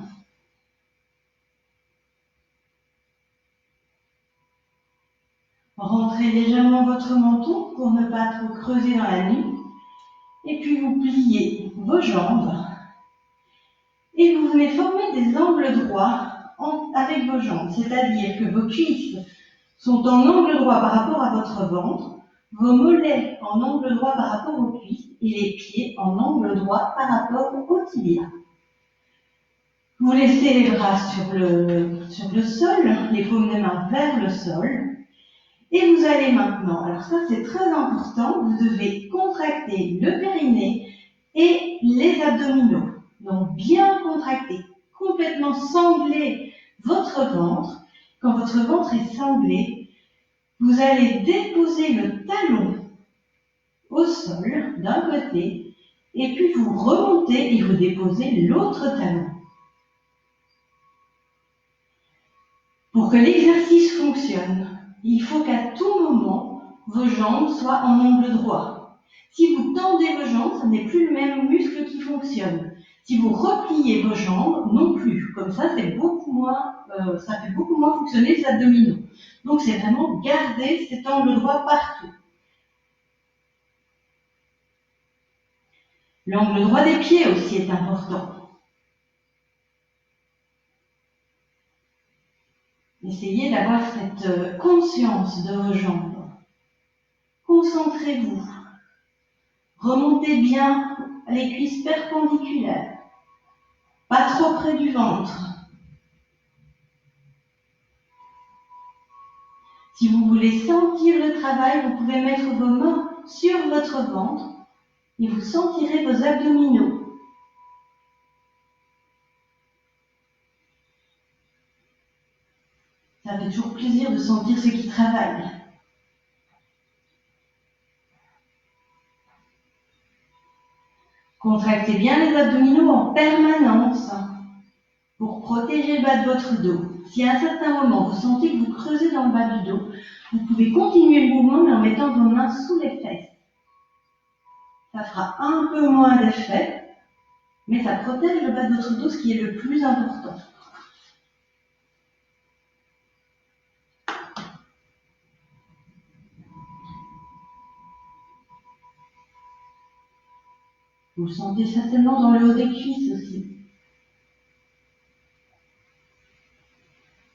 Rentrez légèrement votre menton pour ne pas trop creuser dans la nuque. Et puis vous pliez vos jambes. Et vous venez former des angles droits avec vos jambes. C'est-à-dire que vos cuisses sont en angle droit par rapport à votre ventre. Vos mollets en angle droit par rapport aux cuisses. Et les pieds en angle droit par rapport au tibia. Vous laissez les bras sur le sol, les paumes des mains vers le sol. Et vous allez maintenant, alors ça c'est très important, vous devez contracter le périnée et les abdominaux. Donc bien contracter, complètement sangler votre ventre. Quand votre ventre est sanglé, vous allez déposer le talon au sol d'un côté et puis vous remontez et vous déposez l'autre talon. Pour que l'exercice fonctionne, il faut qu'à tout moment, vos jambes soient en angle droit. Si vous tendez vos jambes, ce n'est plus le même muscle qui fonctionne. Si vous repliez vos jambes, non plus. Comme ça, ça fait beaucoup moins fonctionner les abdominaux. Donc, c'est vraiment garder cet angle droit partout. L'angle droit des pieds aussi est important. Essayez d'avoir cette conscience de vos jambes. Concentrez-vous. Remontez bien les cuisses perpendiculaires. Pas trop près du ventre. Si vous voulez sentir le travail, vous pouvez mettre vos mains sur votre ventre et vous sentirez vos abdominaux. Ça fait toujours plaisir de sentir ce qui travaille. Contractez bien les abdominaux en permanence pour protéger le bas de votre dos. Si à un certain moment vous sentez que vous creusez dans le bas du dos, vous pouvez continuer le mouvement mais en mettant vos mains sous les fesses. Ça fera un peu moins d'effet, mais ça protège le bas de votre dos, ce qui est le plus important. Vous le sentez certainement dans le haut des cuisses aussi.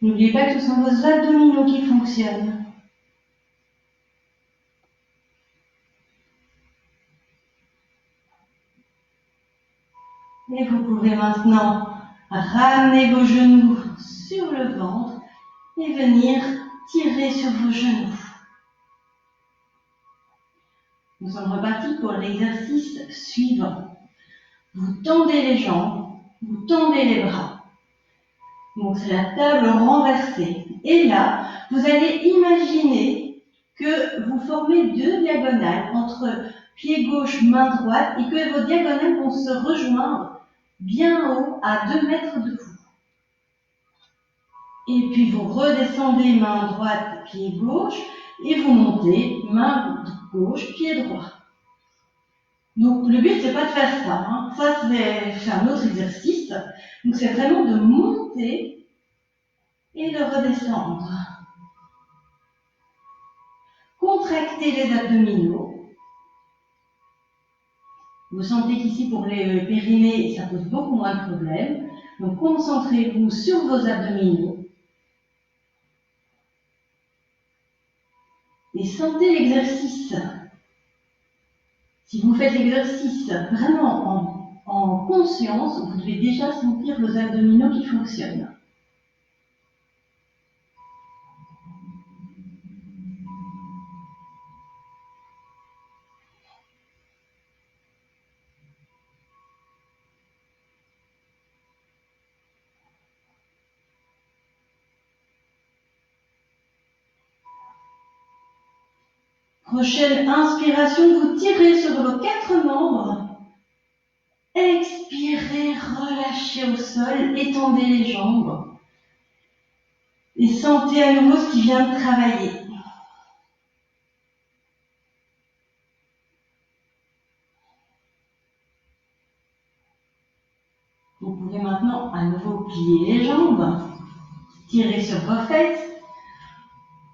N'oubliez pas que ce sont vos abdominaux qui fonctionnent. Et vous pouvez maintenant ramener vos genoux sur le ventre et venir tirer sur vos genoux. Nous sommes repartis pour l'exercice suivant. Vous tendez les jambes, vous tendez les bras. Donc c'est la table renversée. Et là, vous allez imaginer que vous formez deux diagonales entre pied gauche, main droite et que vos diagonales vont se rejoindre bien haut à 2 mètres de vous. Et puis vous redescendez main droite, pied gauche et vous montez main gauche, pied droit. Donc le but c'est pas de faire ça, hein. Ça c'est un autre exercice. Donc c'est vraiment de monter et de redescendre. Contractez les abdominaux. Vous sentez qu'ici pour les périnées ça pose beaucoup moins de problèmes. Donc concentrez-vous sur vos abdominaux. Et sentez l'exercice. Si vous faites l'exercice vraiment en conscience, vous devez déjà sentir vos abdominaux qui fonctionnent. Prochaine inspiration, vous tirez sur vos 4 membres. Expirez, relâchez au sol, étendez les jambes. Et sentez à nouveau ce qui vient de travailler. Vous pouvez maintenant à nouveau plier les jambes, tirer sur vos fesses,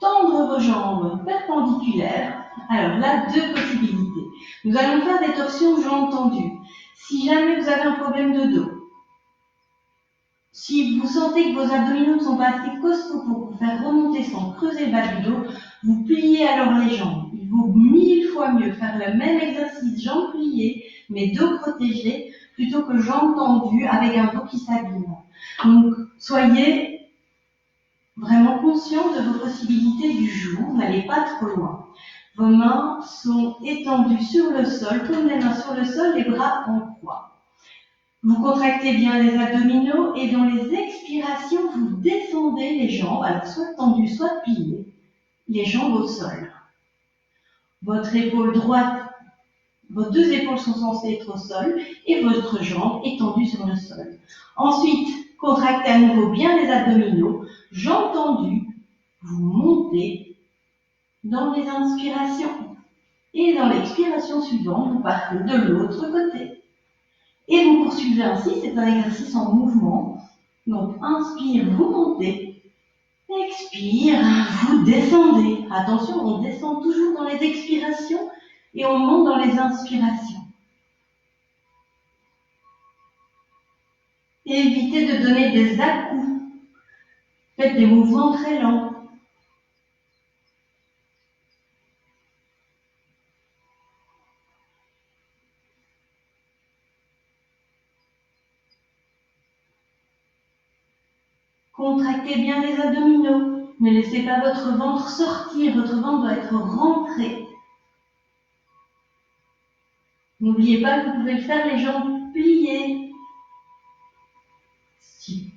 tendre vos jambes perpendiculaires. Alors là, 2 possibilités. Nous allons faire des torsions jambes tendues. Si jamais vous avez un problème de dos, si vous sentez que vos abdominaux ne sont pas assez costauds pour vous faire remonter sans creuser le bas du dos, vous pliez alors les jambes. Il vaut 1000 fois mieux faire le même exercice jambes pliées, mais dos protégé, plutôt que jambes tendues avec un dos qui s'abîme. Donc, soyez vraiment conscient de vos possibilités du jour, n'allez pas trop loin. Vos mains sont étendues sur le sol, comme les mains sur le sol, les bras en croix. Vous contractez bien les abdominaux et dans les expirations, vous descendez les jambes, alors soit tendues, soit pliées, les jambes au sol. Votre épaule droite, vos 2 épaules sont censées être au sol et votre jambe étendue sur le sol. Ensuite, contractez à nouveau bien les abdominaux, jambes tendues, vous montez dans les inspirations. Et dans l'expiration suivante, vous partez de l'autre côté. Et vous poursuivez ainsi, c'est un exercice en mouvement. Donc, inspire, vous montez. Expire, vous descendez. Attention, on descend toujours dans les expirations et on monte dans les inspirations. Et évitez de donner des à-coups. Faites des mouvements très lents. Contractez bien les abdominaux. Ne laissez pas votre ventre sortir. Votre ventre doit être rentré. N'oubliez pas que vous pouvez le faire les jambes pliées.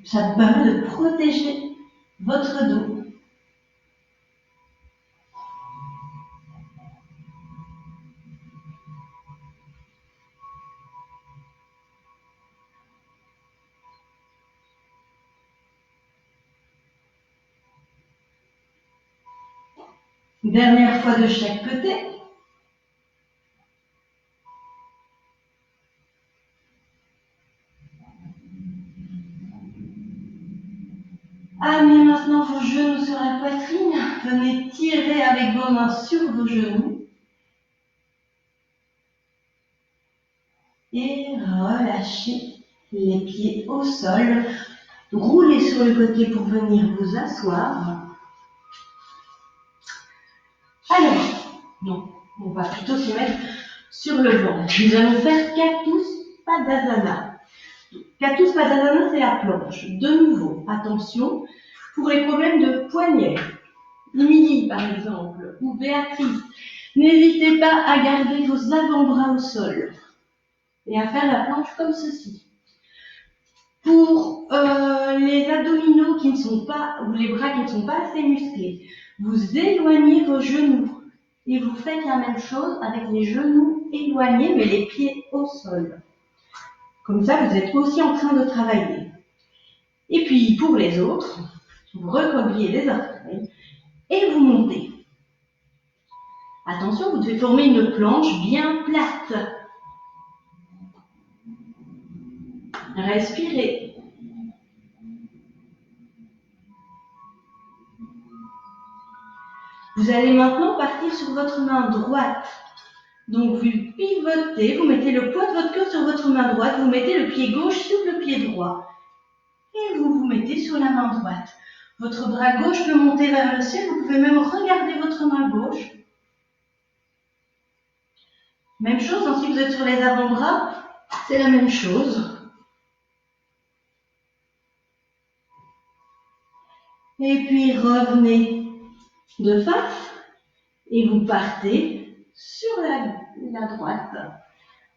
Ça vous permet de protéger votre dos. Dernière fois de chaque côté. Amenez maintenant vos genoux sur la poitrine. Venez tirer avec vos mains sur vos genoux. Et relâchez les pieds au sol. Roulez sur le côté pour venir vous asseoir. Alors, non, on va plutôt se mettre sur le ventre. Nous allons faire Katuspadasana. Catus Patatana, c'est la planche. De nouveau, attention, pour les problèmes de poignet, Émilie par exemple, ou Béatrice, n'hésitez pas à garder vos avant-bras au sol et à faire la planche comme ceci. Pour les abdominaux qui ne sont pas, ou les bras qui ne sont pas assez musclés, vous éloignez vos genoux et vous faites la même chose avec les genoux éloignés mais les pieds au sol. Comme ça, vous êtes aussi en train de travailler. Et puis, pour les autres, vous recroquevillez les orteils et vous montez. Attention, vous devez former une planche bien plate. Respirez. Vous allez maintenant partir sur votre main droite. Donc, vous pivotez, vous mettez le poids de votre cœur sur votre main droite, vous mettez le pied gauche sur le pied droit. Et vous vous mettez sur la main droite. Votre bras gauche peut monter vers le ciel, vous pouvez même regarder votre main gauche. Même chose, ensuite vous êtes sur les avant-bras, c'est la même chose. Et puis revenez de face et vous partez sur la droite.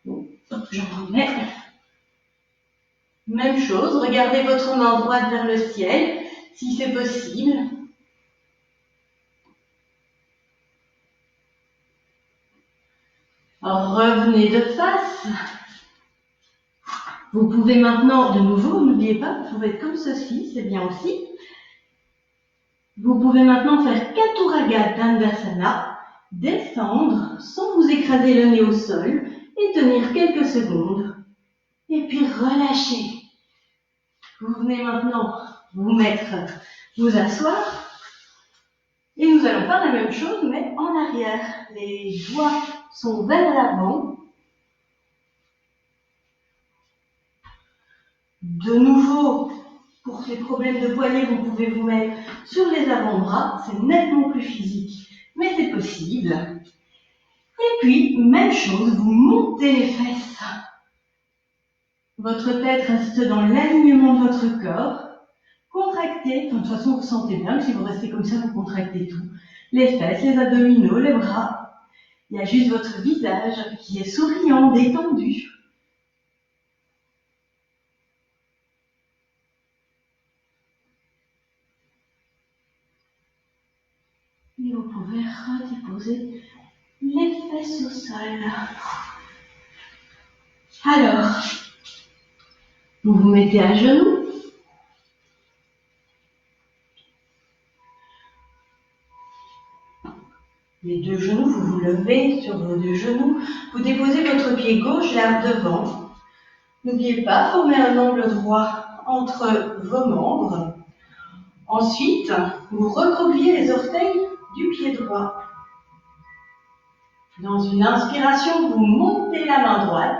Donc, j'en remets. Même chose, regardez votre main droite vers le ciel, si c'est possible. Alors, revenez de face. Vous pouvez maintenant, de nouveau, n'oubliez pas, vous pouvez être comme ceci, c'est bien aussi. Vous pouvez maintenant faire Chaturanga Dandasana, descendre sans vous écraser le nez au sol et tenir quelques secondes. Et puis relâchez. Vous venez maintenant vous asseoir. Et nous allons faire la même chose, mais en arrière. Les doigts sont vers l'avant. De nouveau, pour ces problèmes de poignet, vous pouvez vous mettre sur les avant-bras. C'est nettement plus physique, mais c'est possible. Et puis, même chose, vous montez les fesses. Votre tête reste dans l'alignement de votre corps. Contractez, de toute façon vous sentez bien, si vous restez comme ça, vous contractez tout. Les fesses, les abdominaux, les bras. Il y a juste votre visage qui est souriant, détendu. Et vous pouvez redéposer les fesses au sol. Alors, vous vous mettez à genoux. Les deux genoux, vous vous levez sur vos deux genoux. Vous déposez votre pied gauche là devant. N'oubliez pas, formez un angle droit entre vos membres. Ensuite, vous recroquevillez les orteils du pied droit. Dans une inspiration, vous montez la main droite.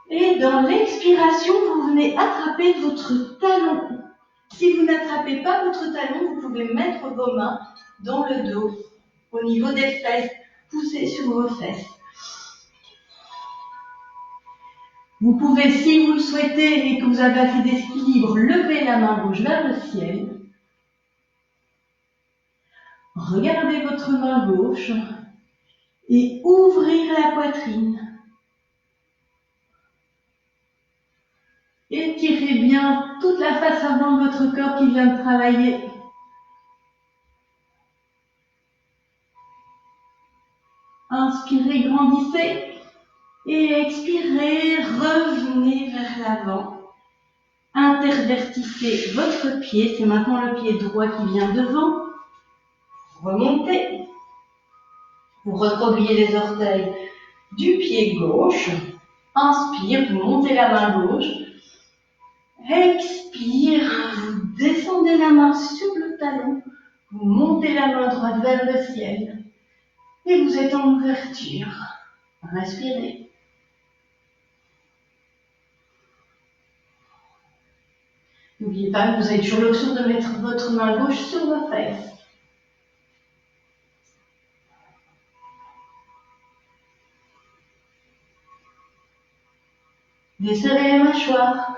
Et dans l'expiration, vous venez attraper votre talon. Si vous n'attrapez pas votre talon, vous pouvez mettre vos mains dans le dos, au niveau des fesses. Poussez sur vos fesses. Vous pouvez, si vous le souhaitez et que vous avez assez d'équilibre, lever la main gauche vers le ciel. Regardez votre main gauche et ouvrir la poitrine. Étirez bien toute la face avant de votre corps qui vient de travailler. Inspirez, grandissez. Et expirez, revenez vers l'avant. Intervertissez votre pied. C'est maintenant le pied droit qui vient devant. Remontez. Vous recroquevillez les orteils du pied gauche. Inspire, vous montez la main gauche. Expire, vous descendez la main sur le talon. Vous montez la main droite vers le ciel. Et vous êtes en ouverture. Respirez. N'oubliez pas que vous avez toujours l'option de mettre votre main gauche sur vos fesses. Desserrez les mâchoires.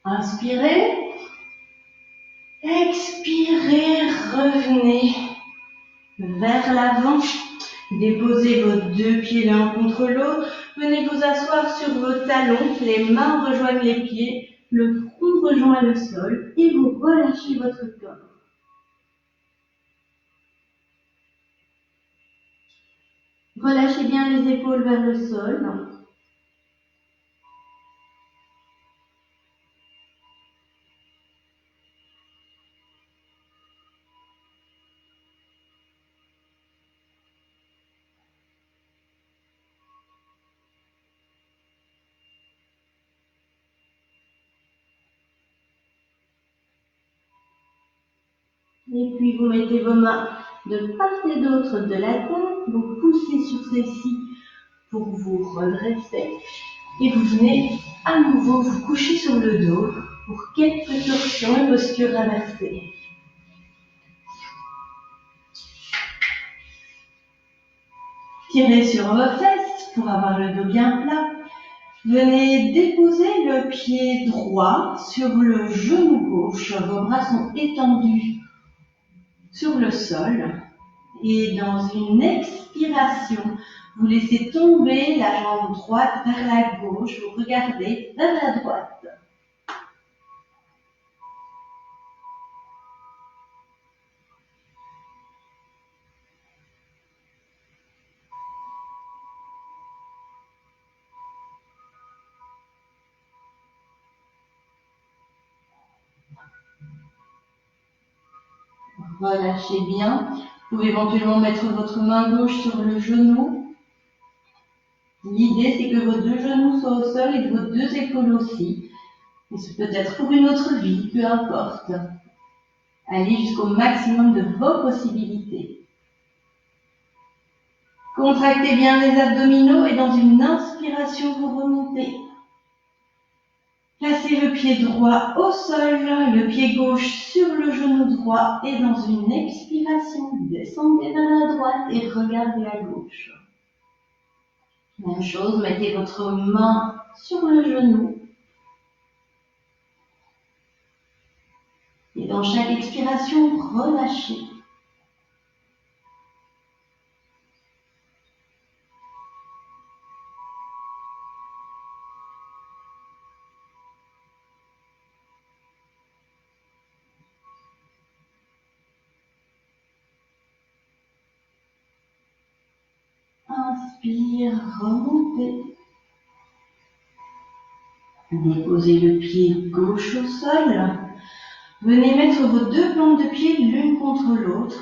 Inspirez. Expirez, revenez vers l'avant. Déposez vos deux pieds l'un contre l'autre. Venez vous asseoir sur vos talons. Les mains rejoignent les pieds. Le front rejoint le sol et vous relâchez votre corps. Relâchez bien les épaules vers le sol. Et puis vous mettez vos mains de part et d'autre de la tête, vous poussez sur celle-ci pour vous redresser. Et vous venez à nouveau vous coucher sur le dos pour quelques torsions et postures inversées. Tirez sur vos fesses pour avoir le dos bien plat. Venez déposer le pied droit sur le genou gauche. Vos bras sont étendus sur le sol. Et dans une expiration, vous laissez tomber la jambe droite vers la gauche. Vous regardez vers la droite. Relâchez bien. Vous pouvez éventuellement mettre votre main gauche sur le genou. L'idée, c'est que vos deux genoux soient au sol et vos deux épaules aussi. Et c'est peut-être pour une autre vie, peu importe. Allez jusqu'au maximum de vos possibilités. Contractez bien les abdominaux et dans une inspiration, vous remontez. Placez le pied droit au sol, le pied gauche sur le genou droit et dans une expiration, descendez vers la droite et regardez à gauche. Même chose, mettez votre main sur le genou. Et dans chaque expiration, relâchez. Inspire, remontez. Déposez le pied gauche au sol. Venez mettre vos deux plantes de pied l'une contre l'autre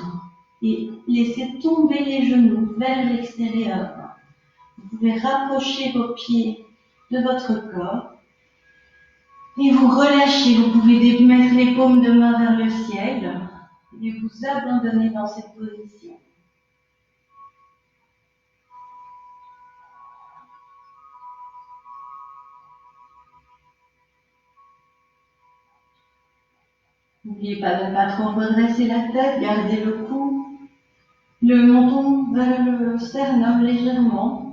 et laissez tomber les genoux vers l'extérieur. Vous pouvez rapprocher vos pieds de votre corps et vous relâchez. Vous pouvez mettre les paumes de main vers le ciel et vous abandonner dans cette position. N'oubliez pas de ne pas trop redresser la tête, gardez le cou, le menton vers le sternum légèrement.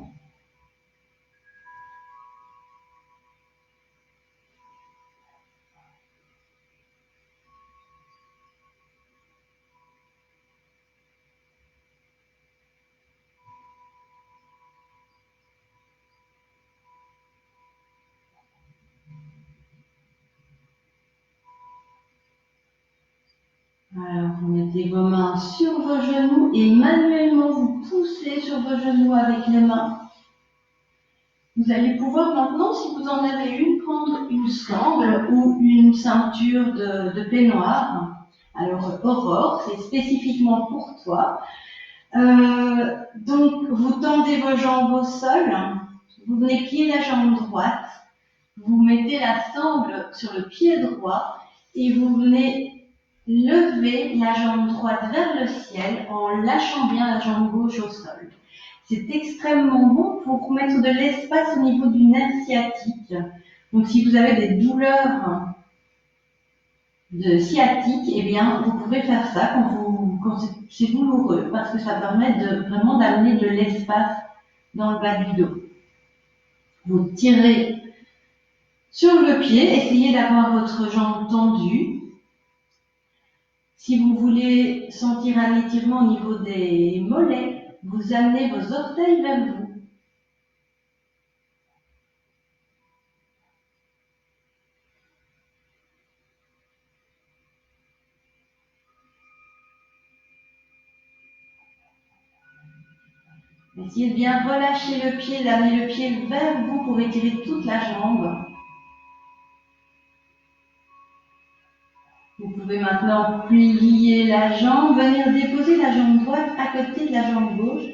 Alors, vous mettez vos mains sur vos genoux et manuellement vous poussez sur vos genoux avec les mains. Vous allez pouvoir maintenant, si vous en avez une, prendre une sangle ou une ceinture de peignoir. Alors, Aurore, c'est spécifiquement pour toi. Donc, vous tendez vos jambes au sol, vous venez plier la jambe droite, vous mettez la sangle sur le pied droit et vous venez lever la jambe droite vers le ciel en lâchant bien la jambe gauche au sol. C'est extrêmement bon pour mettre de l'espace au niveau du nerf sciatique. Donc si vous avez des douleurs de sciatique, eh bien vous pouvez faire ça Encore, c'est douloureux parce que ça permet vraiment d'amener de l'espace dans le bas du dos. Vous tirez sur le pied, essayez d'avoir votre jambe tendue. Si vous voulez sentir un étirement au niveau des mollets, vous amenez vos orteils vers vous. Essayez de bien relâcher le pied, d'amener le pied vers vous pour étirer toute la jambe. Vous pouvez maintenant plier la jambe, venir déposer la jambe droite à côté de la jambe gauche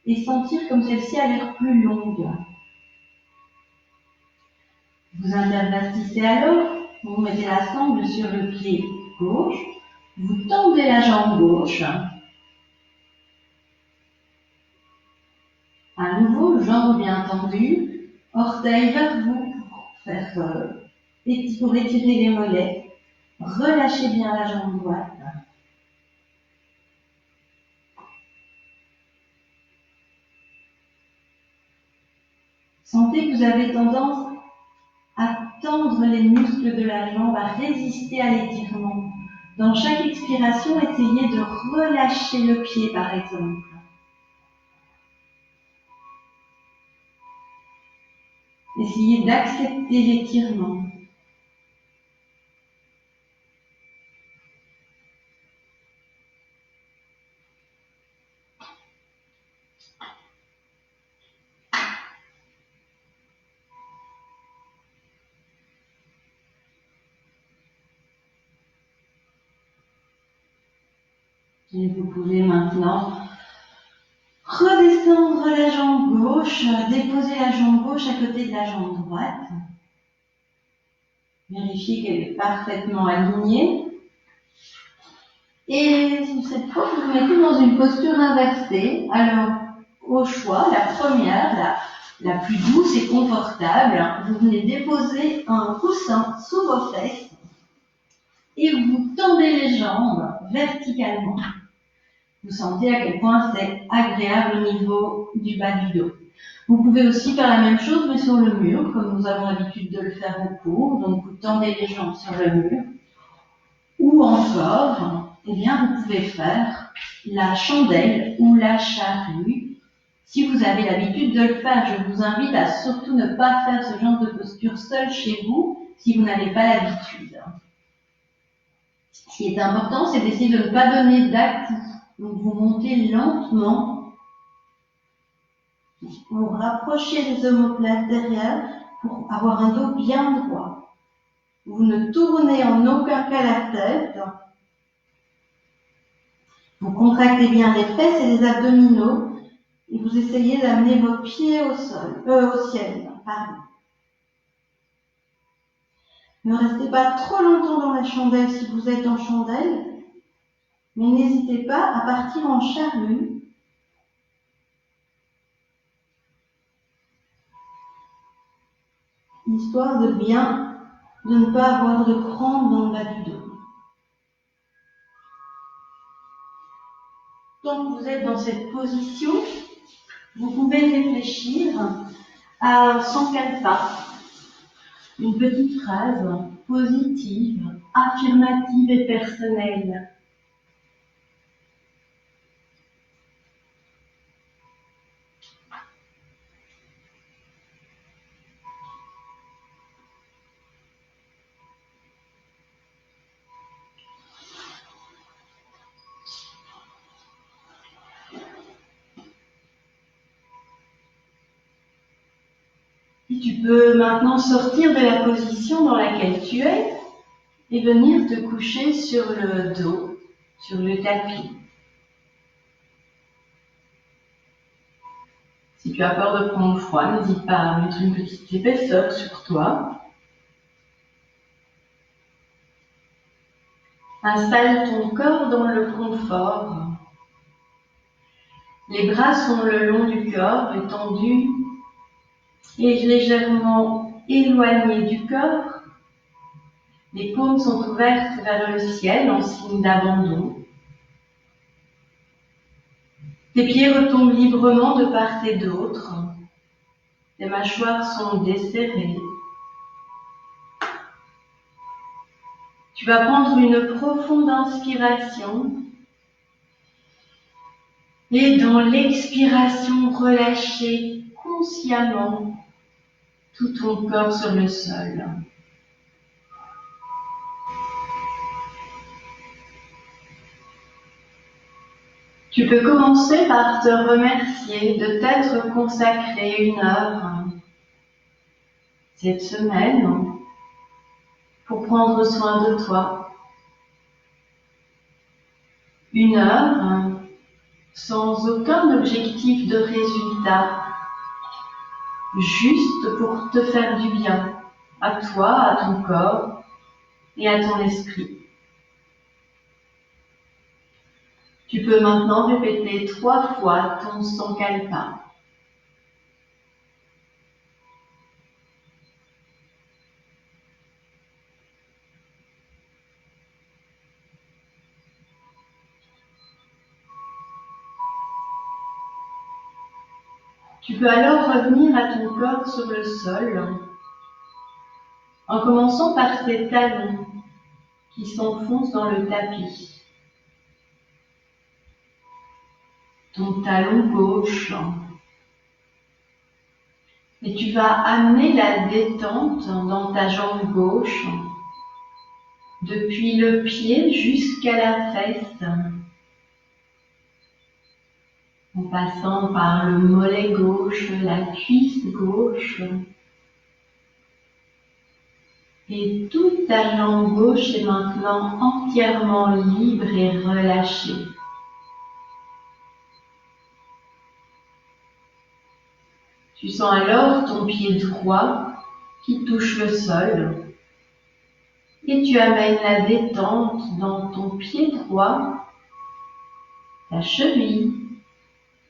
et sentir comme celle-ci a l'air plus longue. Vous intervertissez alors, vous mettez la sangle sur le pied gauche, vous tendez la jambe gauche. À nouveau, jambe bien tendue, orteil vers vous pour étirer les mollets. Relâchez bien la jambe droite. Sentez que vous avez tendance à tendre les muscles de la jambe, à résister à l'étirement. Dans chaque expiration, essayez de relâcher le pied, par exemple. Essayez d'accepter l'étirement. Et vous pouvez maintenant redescendre la jambe gauche, déposer la jambe gauche à côté de la jambe droite. Vérifiez qu'elle est parfaitement alignée. Et cette fois, vous vous mettez dans une posture inversée. Alors, au choix, la première, la plus douce et confortable, vous venez déposer un coussin sous vos fesses et vous tendez les jambes verticalement. Vous sentez à quel point c'est agréable au niveau du bas du dos. Vous pouvez aussi faire la même chose, mais sur le mur, comme nous avons l'habitude de le faire au cours. Donc, vous tendez les jambes sur le mur. Ou encore, eh bien, vous pouvez faire la chandelle ou la charrue. Si vous avez l'habitude de le faire, je vous invite à surtout ne pas faire ce genre de posture seul chez vous si vous n'avez pas l'habitude. Ce qui est important, c'est d'essayer de ne pas donner d'à-coups. Donc, vous montez lentement. Vous rapprochez les omoplates derrière pour avoir un dos bien droit. Vous ne tournez en aucun cas la tête. Vous contractez bien les fesses et les abdominaux et vous essayez d'amener vos pieds au ciel. Pardon. Ne restez pas trop longtemps dans la chandelle si vous êtes en chandelle, mais n'hésitez pas à partir en charrue. Histoire de ne pas avoir de crampes dans le bas du dos. Tant que vous êtes dans cette position, vous pouvez réfléchir à son canevas, une petite phrase positive, affirmative et personnelle. Et tu peux maintenant sortir de la position dans laquelle tu es et venir te coucher sur le dos, sur le tapis. Si tu as peur de prendre froid, n'hésite pas à mettre une petite épaisseur sur toi. Installe ton corps dans le confort. Les bras sont le long du corps, étendus et légèrement éloignés du corps. Les paumes sont ouvertes vers le ciel en signe d'abandon. Tes pieds retombent librement de part et d'autre. Tes mâchoires sont desserrées. Tu vas prendre une profonde inspiration et dans l'expiration, relâcher consciemment tout ton corps sur le sol. Tu peux commencer par te remercier de t'être consacré 1 heure cette semaine pour prendre soin de toi. 1 heure sans aucun objectif de résultat, juste pour te faire du bien à toi, à ton corps et à ton esprit. Tu peux maintenant répéter 3 fois ton sankalpa. Tu peux alors revenir à ton corps sur le sol en commençant par tes talons qui s'enfoncent dans le tapis. Ton talon gauche. Et tu vas amener la détente dans ta jambe gauche, depuis le pied jusqu'à la fesse, en passant par le mollet gauche, la cuisse gauche, et toute ta jambe gauche est maintenant entièrement libre et relâchée. Tu sens alors ton pied droit qui touche le sol et tu amènes la détente dans ton pied droit, ta cheville,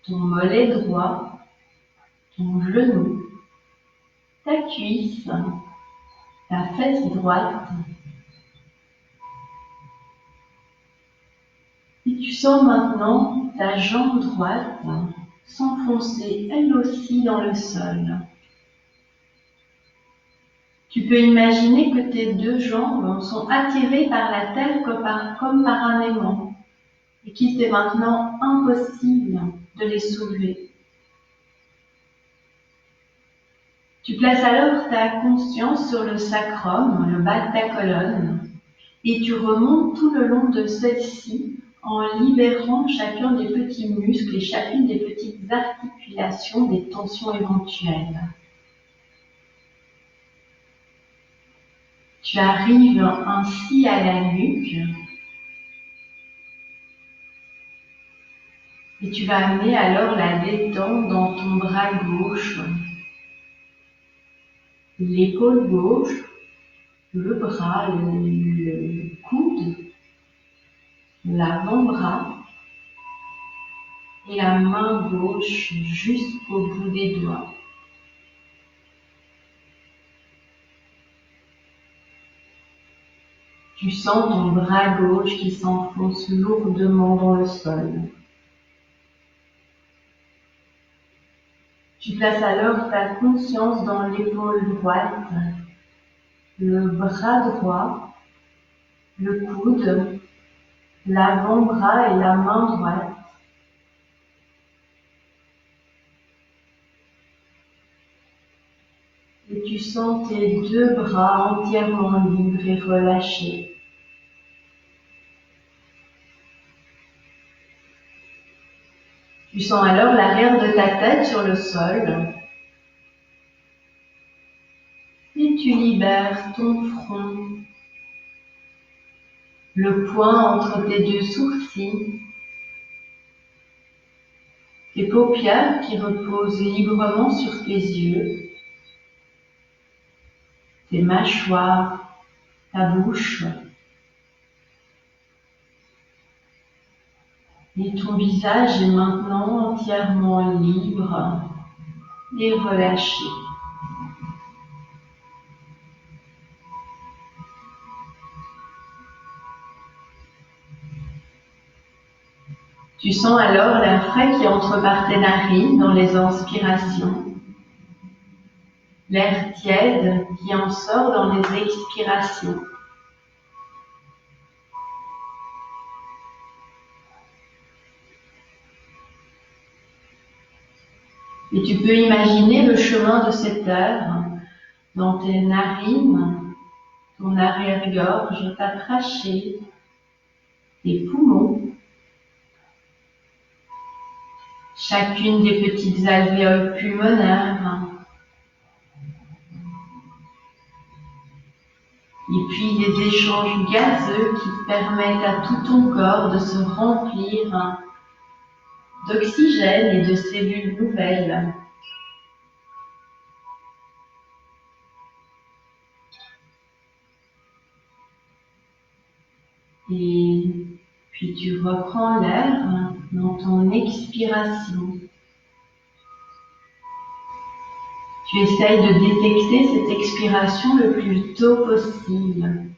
ton mollet droit, ton genou, ta cuisse, ta fesse droite. Et tu sens maintenant ta jambe droite s'enfoncer elle aussi dans le sol. Tu peux imaginer que tes 2 jambes sont attirées par la terre comme par un aimant et qu'il t'est maintenant impossible de les soulever. Tu places alors ta conscience sur le sacrum, le bas de ta colonne, et tu remontes tout le long de celle-ci en libérant chacun des petits muscles et chacune des petites articulations des tensions éventuelles. Tu arrives ainsi à la nuque et tu vas amener alors la détente dans ton bras gauche, l'épaule gauche, le bras, le coude, l'avant-bras et la main gauche jusqu'au bout des doigts. Tu sens ton bras gauche qui s'enfonce lourdement dans le sol. Tu places alors ta conscience dans l'épaule droite, le bras droit, le coude, l'avant-bras et la main droite. Et tu sens tes 2 bras entièrement libres et relâchés. Tu sens alors l'arrière de ta tête sur le sol. Et tu libères ton front, le poing entre tes 2 sourcils, tes paupières qui reposent librement sur tes yeux, tes mâchoires, ta bouche, et ton visage est maintenant entièrement libre et relâché. Tu sens alors l'air frais qui entre par tes narines dans les inspirations, l'air tiède qui en sort dans les expirations. Et tu peux imaginer le chemin de cet air dans tes narines, ton arrière-gorge, ta trachée, tes poumons, chacune des petites alvéoles pulmonaires, et puis les échanges gazeux qui permettent à tout ton corps de se remplir d'oxygène et de cellules nouvelles. Et puis tu reprends l'air dans ton expiration. Tu essayes de détecter cette expiration le plus tôt possible.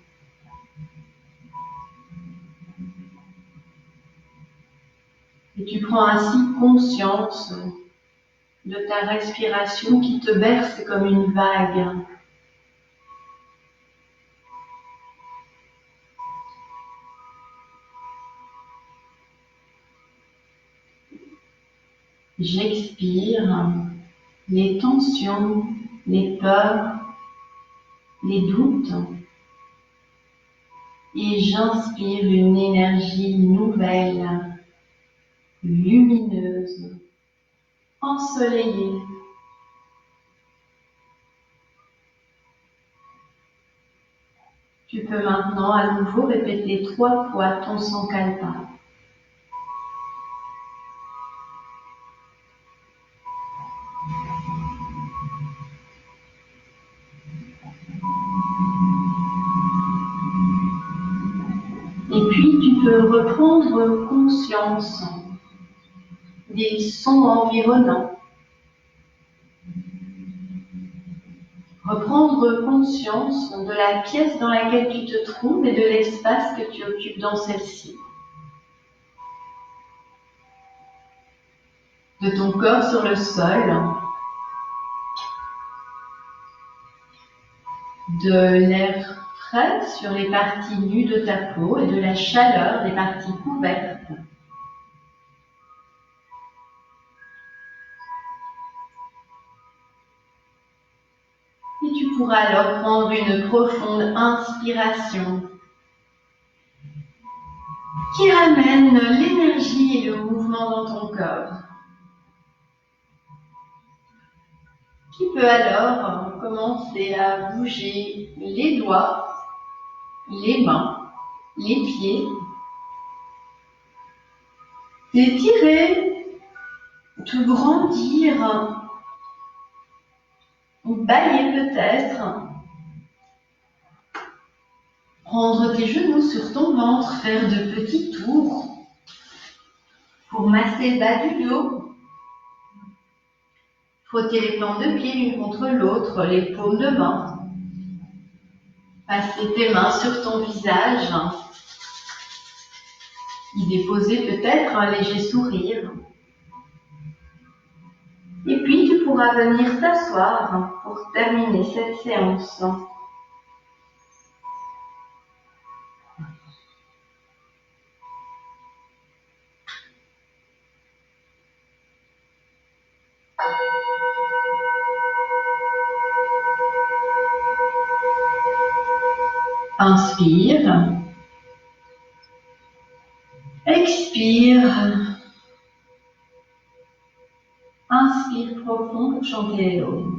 Et tu prends ainsi conscience de ta respiration qui te berce comme une vague. J'expire les tensions, les peurs, les doutes, et j'inspire une énergie nouvelle, lumineuse, ensoleillée. Tu peux maintenant à nouveau répéter 3 fois ton Sankalpa. Et puis tu peux reprendre conscience des sons environnants. Reprendre conscience de la pièce dans laquelle tu te trouves et de l'espace que tu occupes dans celle-ci. De ton corps sur le sol, de l'air frais sur les parties nues de ta peau et de la chaleur des parties couvertes. Et tu pourras alors prendre une profonde inspiration qui ramène l'énergie et le mouvement dans ton corps. Qui peut alors commencer à bouger les doigts, les mains, les pieds, t'étirer, te grandir, ou bailler peut-être, prendre tes genoux sur ton ventre, faire de petits tours pour masser le bas du dos, frotter les plantes de pied l'une contre l'autre, les paumes de main, passer tes mains sur ton visage, y déposer peut-être un léger sourire. Et puis tu pourras venir t'asseoir pour terminer cette séance. Inspire, expire, inspire profond pour chanter Om.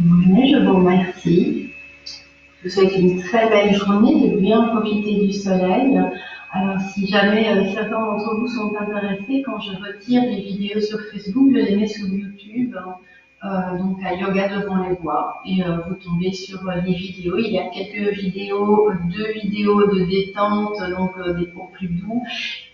Oui, je vous remercie. Je vous souhaite une très belle journée, de bien profiter du soleil. Alors, si jamais certains d'entre vous sont intéressés, quand je retire les vidéos sur Facebook, je les mets sur YouTube, donc à Yoga devant les voix, et vous tombez sur les vidéos. Il y a quelques vidéos, deux vidéos de détente, donc des cours plus doux,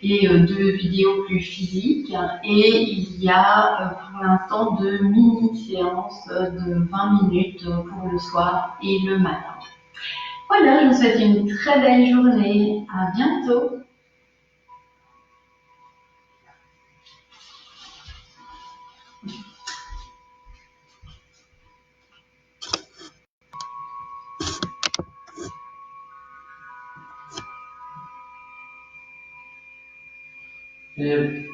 et deux vidéos plus physiques. Et il y a pour l'instant deux mini-séances de 20 minutes pour le soir et le matin. Voilà, je vous souhaite une très belle journée. À bientôt. Et